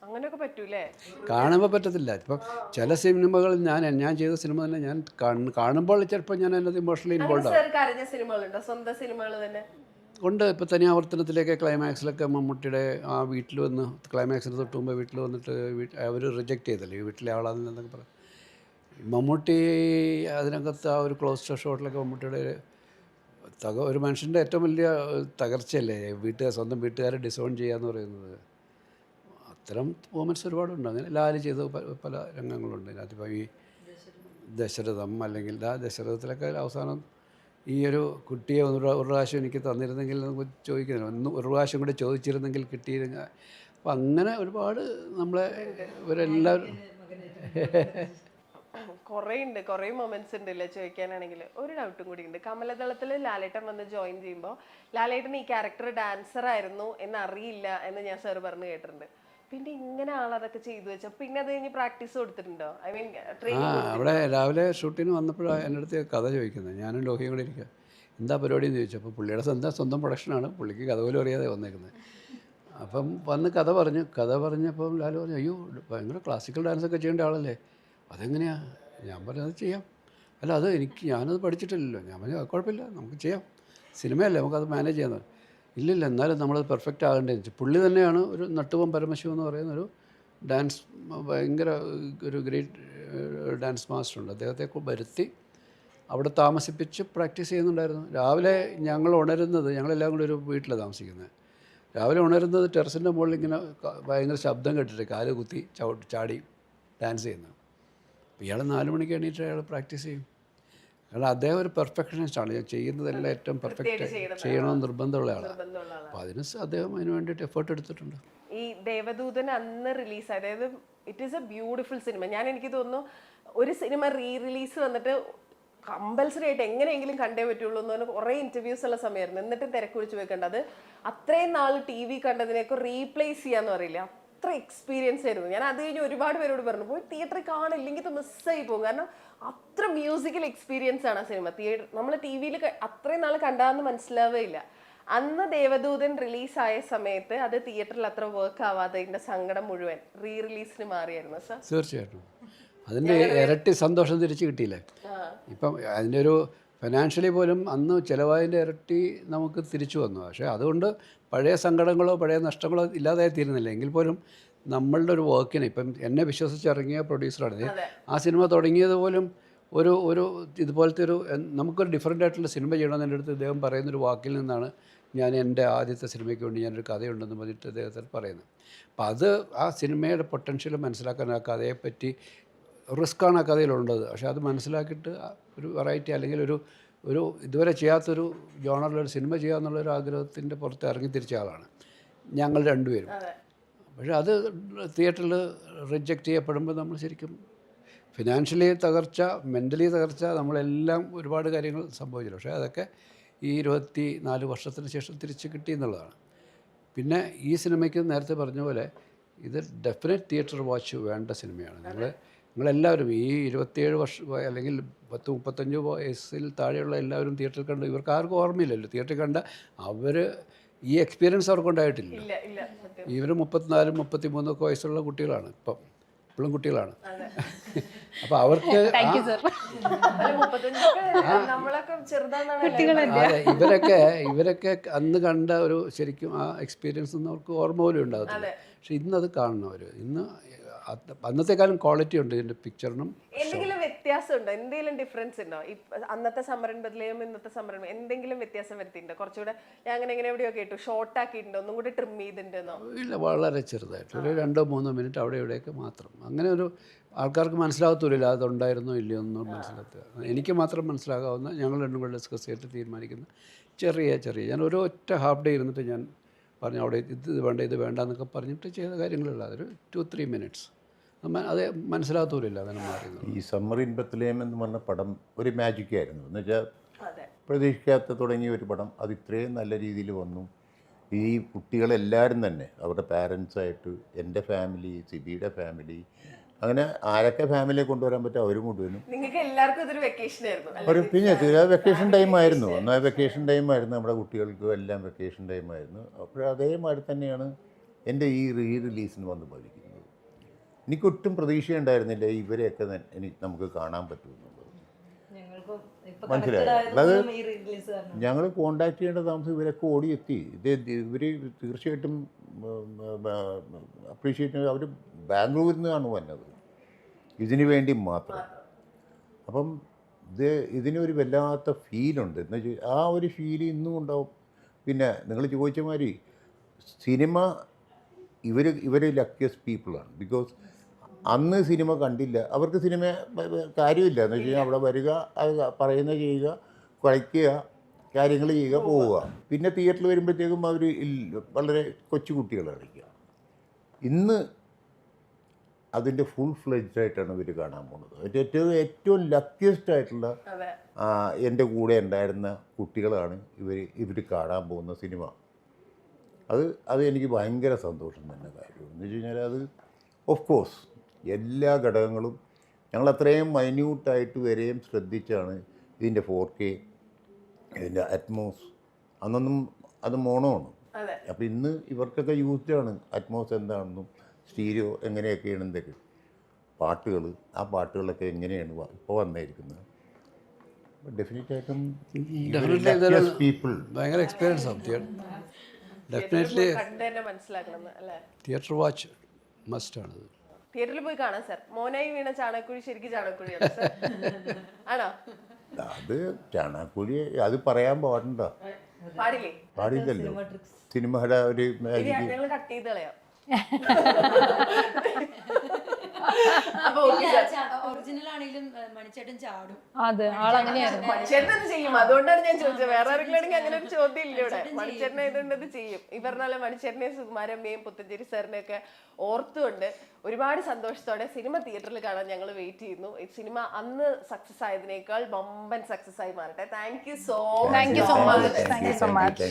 അങ്ങനെയൊക്കെ പറ്റൂലേ? കാണുമ്പോൾ പറ്റത്തില്ല. ഇപ്പോൾ ചില സിനിമകൾ ഞാൻ ചെയ്ത സിനിമ തന്നെ ഞാൻ കാണുമ്പോൾ ചിലപ്പോൾ ഞാൻ അതിനകത്ത് ഇമോഷണലി ഇൻവോൾവ് ആവും. കരഞ്ഞ സിനിമകളുണ്ടോ, സ്വന്തം സിനിമകൾ തന്നെ ഉണ്ട്. ഇപ്പോൾ തനിയാവർത്തനത്തിലേക്ക് ക്ലൈമാക്സിലൊക്കെ മമ്മൂട്ടിയുടെ ആ വീട്ടിൽ വന്ന് ക്ലൈമാക്സിന് തൊട്ട് മുമ്പ് വീട്ടിൽ വന്നിട്ട് അവർ റിജക്റ്റ് ചെയ്തല്ലേ, ഈ വീട്ടിലെ ആളാണെന്നൊക്കെ പറയും. മമ്മൂട്ടി അതിനകത്ത് ആ ഒരു ക്ലോസ് ഷോട്ടിലൊക്കെ മമ്മൂട്ടിയുടെ ഒരു മനുഷ്യൻ്റെ ഏറ്റവും വലിയ തകർച്ചയല്ലേ സ്വന്തം വീട്ടുകാരെ ഡിസോൺ ചെയ്യുക എന്ന് പറയുന്നത്. അത്തരം മൂമെൻറ്റ്സ് ഒരുപാടുണ്ട്. അങ്ങനെ ലാല് ചെയ്ത പല രംഗങ്ങളുണ്ട് ഇതിനകത്ത്. ഇപ്പോൾ ഈ ദശരഥം അല്ലെങ്കിൽ ദശരഥത്തിലൊക്കെ അവസാനം ഈ ഒരു കുട്ടിയെ ഒരു പ്രാവശ്യം എനിക്ക് തന്നിരുന്നെങ്കിൽ ചോദിക്കുന്നില്ല, ഒരു പ്രാവശ്യം കൂടെ ചോദിച്ചിരുന്നെങ്കിൽ കിട്ടിയിരുന്ന. അപ്പം അങ്ങനെ ഒരുപാട് നമ്മളെ ഇവരെല്ലാവരും കുറേ മൊമെന്റ്സ് ഉണ്ടല്ലേ ചോദിക്കാനാണെങ്കിൽ. ഒരു ഡൗട്ടും കൂടി ഉണ്ട്. കമലദളത്തിൽ ലാലേട്ടൻ വന്ന് ജോയിൻ ചെയ്യുമ്പോൾ ലാലേട്ടൻ ഈ ക്യാരക്ടർ ഡാൻസർ ആയിരുന്നു എന്നറിയില്ല എന്ന് ഞാൻ സാർ പറഞ്ഞു കേട്ടിട്ടുണ്ട്. പിന്നെ ഇങ്ങനെ ആളതൊക്കെ ചെയ്തു വെച്ചാൽ പിന്നെ അത് കഴിഞ്ഞ് പ്രാക്ടീസ് കൊടുത്തിട്ടുണ്ടോ? ഐ മീൻ അവിടെ രാവിലെ ഷൂട്ടിന് വന്നപ്പോഴാണ് എൻ്റെ അടുത്ത് കഥ ചോദിക്കുന്നത്. ഞാനും ലോഹിയും കൂടെ ഇരിക്കുക, എന്താ പരിപാടിയെന്ന് ചോദിച്ചു. അപ്പോൾ പുള്ളിയുടെ സ്വന്തം പ്രൊഡക്ഷനാണ്, പുള്ളിക്ക് കഥ പോലും അറിയാതെ വന്നേക്കുന്നത്. അപ്പം വന്ന് കഥ പറഞ്ഞപ്പം ലാലു പറഞ്ഞു, അയ്യോ ഭയങ്കര ക്ലാസിക്കൽ ഡാൻസൊക്കെ ചെയ്യേണ്ട ആളല്ലേ, അതെങ്ങനെയാണ്? ഞാൻ പറഞ്ഞത് ചെയ്യാം. അല്ല അത് ഞാനത് പഠിച്ചിട്ടില്ലല്ലോ. ഞാൻ പറഞ്ഞു കുഴപ്പമില്ല, നമുക്ക് ചെയ്യാം, സിനിമയല്ലേ, നമുക്കത് മാനേജ് ചെയ്യാമെന്ന്. ഇല്ലില്ല, എന്നാലും നമ്മളത് പെർഫെക്റ്റ് ആകേണ്ടതെന്ന് വെച്ചാൽ പുള്ളി തന്നെയാണ് ഒരു നട്ടുവം പരമശിവം എന്ന് പറയുന്ന ഒരു ഡാൻസ് ഭയങ്കര ഒരു ഗ്രേറ്റ് ഡാൻസ് മാസ്റ്ററുണ്ട്. അദ്ദേഹത്തെ വരുത്തി അവിടെ താമസിപ്പിച്ച് പ്രാക്ടീസ് ചെയ്യുന്നുണ്ടായിരുന്നു. രാവിലെ ഞങ്ങളെല്ലാം കൂടി ഒരു വീട്ടിലാണ് താമസിക്കുന്നത്. രാവിലെ ഉണരുന്നത് ടെറസിൻ്റെ മുകളിൽ ഇങ്ങനെ ഭയങ്കര ശബ്ദം കേട്ടിട്ട് കാല് കുത്തി ചാടി ഡാൻസ് ചെയ്യുന്നത്. ഇയാൾ 4 മണിക്ക് എണീറ്റ് അയാൾ പ്രാക്ടീസ് ചെയ്യും. കാരണം അദ്ദേഹം ഒരു പെർഫെക്ഷനിസ്റ്റാണ്. ഞാൻ ചെയ്യുന്നതെല്ലാം ഏറ്റവും പെർഫെക്റ്റ് ചെയ്യണമെന്ന് നിർബന്ധമുള്ള ആളാണ്. അപ്പോൾ അദ്ദേഹം അതിന് വേണ്ടിയിട്ട് എഫേർട്ട് എടുത്തിട്ടുണ്ട്. ഈ ദേവദൂതൻ അന്ന് റിലീസ്, അതായത് it is A beautiful cinema. എനിക്ക് തോന്നുന്നു ഒരു സിനിമ റിലീസ് വന്നിട്ട് കമ്പൽസറി ആയിട്ട് എങ്ങനെയെങ്കിലും കണ്ടേ പറ്റുള്ളൂ എന്ന് പറഞ്ഞാൽ കുറേ ഇൻ്റർവ്യൂസ് ഉള്ള സമയമായിരുന്നു. എന്നിട്ടും തിരക്ക് വിളിച്ച് പോയിക്കണ്ട. അത് അത്രയും നാൾ TV കണ്ടതിനേക്ക് റീപ്ലേസ് ചെയ്യാന്ന് പറയില്ല, അത്ര എക്സ്പീരിയൻസ് ആയിരുന്നു. ഞാൻ അത് കഴിഞ്ഞ് ഒരുപാട് പേരോട് പറഞ്ഞു പോയി തിയേറ്ററിൽ കാണില്ലെങ്കിൽ ഇത് മിസ്സായി പോകും. കാരണം അത്ര മ്യൂസിക്കൽ എക്സ്പീരിയൻസ് ആണ് ആ സിനിമ. നമ്മൾ ടി വിയിൽ അത്രയും നാൾ കണ്ടാന്ന് മനസ്സിലാവേ ഇല്ല. അന്ന് ദേവദൂതൻ റിലീസായ സമയത്ത് അത് തിയേറ്ററിൽ അത്ര വർക്ക് ആവാത്തതിന്റെ സങ്കടം മുഴുവൻ റിലീസിന് മാറിയായിരുന്നു സർ. തീർച്ചയായിട്ടും അതിൻ്റെ ഇരട്ടി സന്തോഷം തിരിച്ച് കിട്ടിയില്ലേ. ഇപ്പം അതിൻ്റെ ഒരു ഫിനാൻഷ്യലി പോലും അന്ന് ചിലവായതിൻ്റെ ഇരട്ടി നമുക്ക് തിരിച്ചു വന്നു. പക്ഷേ അതുകൊണ്ട് പഴയ സങ്കടങ്ങളോ പഴയ നഷ്ടങ്ങളോ ഇല്ലാതായി തീരുന്നില്ല. എങ്കിൽ പോലും നമ്മളുടെ ഒരു വർക്കിനെ ഇപ്പം എന്നെ വിശ്വസിച്ചിറങ്ങിയ പ്രൊഡ്യൂസറാണ്. ആ സിനിമ തുടങ്ങിയത് പോലും ഒരു ഇതുപോലത്തെ ഒരു നമുക്കൊരു ഡിഫറെൻ്റ് ആയിട്ടുള്ള സിനിമ ചെയ്യണമെന്ന് എൻ്റെ അടുത്ത് ഇദ്ദേഹം പറയുന്നൊരു വാക്കിൽ നിന്നാണ് ഞാൻ എൻ്റെ ആദ്യത്തെ സിനിമയ്ക്ക് വേണ്ടി ഞാനൊരു കഥയുണ്ടെന്ന് പറഞ്ഞിട്ട് അദ്ദേഹത്തിൽ പറയുന്നത്. അപ്പം അത് ആ സിനിമയുടെ പൊട്ടൻഷ്യൽ മനസ്സിലാക്കാൻ ആ കഥയെപ്പറ്റി റിസ്ക്കാണ് ആ കഥയിലുള്ളത്. പക്ഷേ അത് മനസ്സിലാക്കിയിട്ട് ഒരു വെറൈറ്റി അല്ലെങ്കിൽ ഒരു ഇതുവരെ ചെയ്യാത്തൊരു ജോണറിലൊരു സിനിമ ചെയ്യാമെന്നുള്ളൊരു ആഗ്രഹത്തിൻ്റെ പുറത്ത് ഇറങ്ങി തിരിച്ച ആളാണ് ഞങ്ങൾ രണ്ടുപേരും. പക്ഷേ അത് തിയേറ്ററിൽ റിജക്റ്റ് ചെയ്യപ്പെടുമ്പോൾ നമ്മൾ ശരിക്കും ഫിനാൻഷ്യലി തകർച്ച, മെൻ്റലി തകർച്ച, നമ്മളെല്ലാം ഒരുപാട് കാര്യങ്ങൾ സംഭവിച്ചില്ല. പക്ഷേ അതൊക്കെ ഈ 24 വർഷത്തിന് ശേഷം തിരിച്ച് കിട്ടി എന്നുള്ളതാണ്. പിന്നെ ഈ സിനിമയ്ക്ക് നേരത്തെ പറഞ്ഞ പോലെ ഇത് ഡെഫിനറ്റ് തിയേറ്റർ വാച്ച് വേണ്ട സിനിമയാണ്. നിങ്ങളെല്ലാവരും ഈ 27 വർഷം അല്ലെങ്കിൽ 30-35 വയസ്സിൽ താഴെയുള്ള എല്ലാവരും തിയേറ്ററിൽ കണ്ട് ഇവർക്ക് ആർക്കും ഓർമ്മയില്ലല്ലോ. തിയേറ്ററിൽ കണ്ട അവർ ഈ എക്സ്പീരിയൻസ് അവർക്കുണ്ടായിട്ടില്ല. ഇവർ 34-33 ഒക്കെ വയസ്സുള്ള കുട്ടികളാണ് ഇപ്പോഴും കുട്ടികളാണ്. അപ്പോൾ അവർക്ക് ഇവരൊക്കെ അന്ന് കണ്ട ഒരു ശരിക്കും ആ എക്സ്പീരിയൻസ് ഒന്നും അവർക്ക് ഓർമ്മ പോലും ഉണ്ടാകത്തില്ല. പക്ഷെ ഇന്നത് കാണുന്നവർ ഇന്ന് അന്നത്തെക്കാളും ക്വാളിറ്റി ഉണ്ട് ഇതിൻ്റെ പിക്ചറിനും. എന്തെങ്കിലും വ്യത്യാസം ഉണ്ടോ? എന്തെങ്കിലും ഡിഫറൻസ് ഉണ്ടോ? അന്നത്തെ സംരംഭത്തിലെയും ഇന്നത്തെ സംരംഭം എന്തെങ്കിലും വ്യത്യാസം വരുത്തിയിട്ടുണ്ടോ? കുറച്ചുകൂടെ ഞാൻ അങ്ങനെ എങ്ങനെ എവിടെയോ കേട്ടു ഷോർട്ട് ആക്കിയിട്ടുണ്ടോ, ഒന്നും കൂടി ട്രിം ചെയ്തിട്ടുണ്ടോ? ഇല്ല, വളരെ ചെറുതായിട്ട് ഒരു 2-3 മിനിറ്റ് അവിടെ ഇവിടെയൊക്കെ മാത്രം. അങ്ങനെ ഒരു ആൾക്കാർക്ക് മനസ്സിലാകത്തില്ല അതുണ്ടായിരുന്നോ ഇല്ലയോ ഒന്നും മനസ്സിലാക്കുക. എനിക്ക് മാത്രം മനസ്സിലാകാവുന്ന, ഞങ്ങൾ രണ്ടും കൂടെ ഡിസ്കസ് ചെയ്തിട്ട് തീരുമാനിക്കുന്ന ചെറിയ ഞാൻ ഒരു ഒറ്റ ഹാഫ് ഡേ ഇരുന്നിട്ട് ഞാൻ പറഞ്ഞു അവിടെ ഇത് വേണ്ട ഇത് വേണ്ട എന്നൊക്കെ പറഞ്ഞിട്ട് ചെയ്ത കാര്യങ്ങളുള്ള അതൊരു 2-3 മിനിറ്റ്സ് അത് മനസ്സിലാകത്തൂരില്ല അങ്ങനെ മാറി. ഈ സമ്മർ ഇൻ ബത്ലഹേം എന്ന് പറഞ്ഞ പടം ഒരു മാജിക് ആയിരുന്നു. എന്ന് വെച്ചാൽ പ്രതീക്ഷിക്കാത്ത തുടങ്ങിയ ഒരു പടം അത് ഇത്രയും നല്ല രീതിയിൽ വന്നു. ഈ കുട്ടികളെല്ലാവരും തന്നെ അവരുടെ പാരൻസായിട്ട് എൻ്റെ ഫാമിലി, സിബിയുടെ ഫാമിലി, അങ്ങനെ ആരൊക്കെ ഫാമിലിയെ കൊണ്ടുവരാൻ പറ്റും അവരും കൊണ്ടുവരും. നിങ്ങൾക്ക് എല്ലാവർക്കും ഇതൊരു വെക്കേഷൻ ആയിരുന്നു. ഒരു പിന്നെ വെക്കേഷൻ ടൈമായിരുന്നു. എന്നാൽ വെക്കേഷൻ ടൈമായിരുന്നു, നമ്മുടെ കുട്ടികൾക്കും എല്ലാം വെക്കേഷൻ ടൈമായിരുന്നു. അപ്പോൾ അതേമാതിരി തന്നെയാണ് എൻ്റെ ഈ റിലീസിന് വന്ന് ഭവിക്കുന്നത്. എനിക്കൊട്ടും പ്രതീക്ഷയുണ്ടായിരുന്നില്ല ഇവരെയൊക്കെ നമുക്ക് കാണാൻ പറ്റുമെന്നുള്ളത്. മനസ്സിലായോ? അതായത് ഞങ്ങൾ കോണ്ടാക്ട് ചെയ്യേണ്ട താമസം ഇവരൊക്കെ ഓടിയെത്തി. ഇവർ തീർച്ചയായിട്ടും അപ്രീഷിയേറ്റ് അവർ ബാംഗ്ലൂരിൽ നിന്നാണ് വന്നത് ഇതിനു വേണ്ടി മാത്രം. അപ്പം ഇതിനൊരു വല്ലാത്ത ഫീലുണ്ട്. എന്ന് വെച്ചാൽ ആ ഒരു ഫീൽ ഇന്നും ഉണ്ടാവും. പിന്നെ നിങ്ങൾ ചോദിച്ച മാതിരി സിനിമ ഇവർ ലക്കിയസ്റ്റ് പീപ്പിളാണ്. ബിക്കോസ് അന്ന് സിനിമ കണ്ടില്ല, അവർക്ക് സിനിമ കാര്യമില്ല. എന്ന് വെച്ച് കഴിഞ്ഞാൽ അവിടെ വരിക, അത് പറയുന്നത് ചെയ്യുക, കളിക്കുക, കാര്യങ്ങൾ ചെയ്യുക, പോവുക. പിന്നെ തിയേറ്ററിൽ വരുമ്പോഴത്തേക്കും അവർ വളരെ കൊച്ചു കുട്ടികൾ കളിക്കുക. ഇന്ന് അതിൻ്റെ ഫുൾ ഫ്ലെഡ്ജ് ആയിട്ടാണ് ഇവർ കാണാൻ പോകുന്നത്. ഏറ്റവും ലക്കിയസ്റ്റ് ആയിട്ടുള്ള എൻ്റെ കൂടെ ഉണ്ടായിരുന്ന കുട്ടികളാണ് ഇവർ കാണാൻ പോകുന്ന സിനിമ. അത് എനിക്ക് ഭയങ്കര സന്തോഷം തന്നെ കാര്യം. എന്ന് വെച്ച് കഴിഞ്ഞാൽ അത് ഓഫ് കോഴ്സ് എല്ലാ ഘടകങ്ങളും ഞങ്ങൾ അത്രയും മൈന്യൂട്ടായിട്ട് വരെയും ശ്രദ്ധിച്ചാണ് ഇതിൻ്റെ 4K, ഇതിൻ്റെ അറ്റ്മോസ്. അന്നൊന്നും അത് മോണോണ്. അപ്പോൾ ഇന്ന് ഇവർക്കൊക്കെ യൂസ്ഡാണ് അറ്റ്മോസ് എന്താണെന്നും സ്റ്റീരിയോ എങ്ങനെയൊക്കെയാണ് എന്തൊക്കെ ആ പാട്ടുകളൊക്കെ എങ്ങനെയാണ് ഇപ്പോൾ വന്നിരിക്കുന്നത്. ഡെഫിനറ്റായിട്ടും പീപ്പിൾ ഭയങ്കര എക്സ്പീരിയൻസ് ആവും. ഡെഫിനറ്റ്ലി തിയേറ്റർ വാച്ച് മസ്റ്റാണ്. തിയേറ്ററിൽ പോയി കാണാം സർ. മോനായി വീണ ചാണകക്കുഴി ശരിക്കും ചാണകക്കുഴിയാണ് സർ. ആണോ? അത് ചാണകക്കുഴി അത് പറയാൻ പാടില്ലല്ലോ. സിനിമയുടെ ഒരു ഞങ്ങൾ കട്ട് ചെയ്ത് കളയാം. ഒറിജിനൽ ആണെങ്കിലും മണിച്ചേട്ടൻ ചാടും. അതെ, ആളങ്ങനെയായിരുന്നു. മണിച്ചേട്ടൻ ചെയ്യും. അതുകൊണ്ടാണ് ഞാൻ ചോദിച്ചത്. വേറെ ആരെങ്കിലും അങ്ങനെ ഒരു ചോദ്യം ഇല്ല ഇവിടെ. മണിച്ചേട്ടനെ ഇതുകൊണ്ട് അത് ചെയ്യും. ഈ പറഞ്ഞാല് മണിച്ചേട്ടനെയും സുകുമാരമ്മയും പുത്തഞ്ചേരി സാറിനെ ഒക്കെ ഓർത്തുകൊണ്ട് ഒരുപാട് സന്തോഷത്തോടെ സിനിമ തിയേറ്ററിൽ കാണാൻ ഞങ്ങൾ വെയിറ്റ് ചെയ്യുന്നു. ഈ സിനിമ അന്ന് സക്സസ് ആയതിനേക്കാൾ ബമ്പൻ സക്സസ് ആയി മാറട്ടെ. Thank you so much.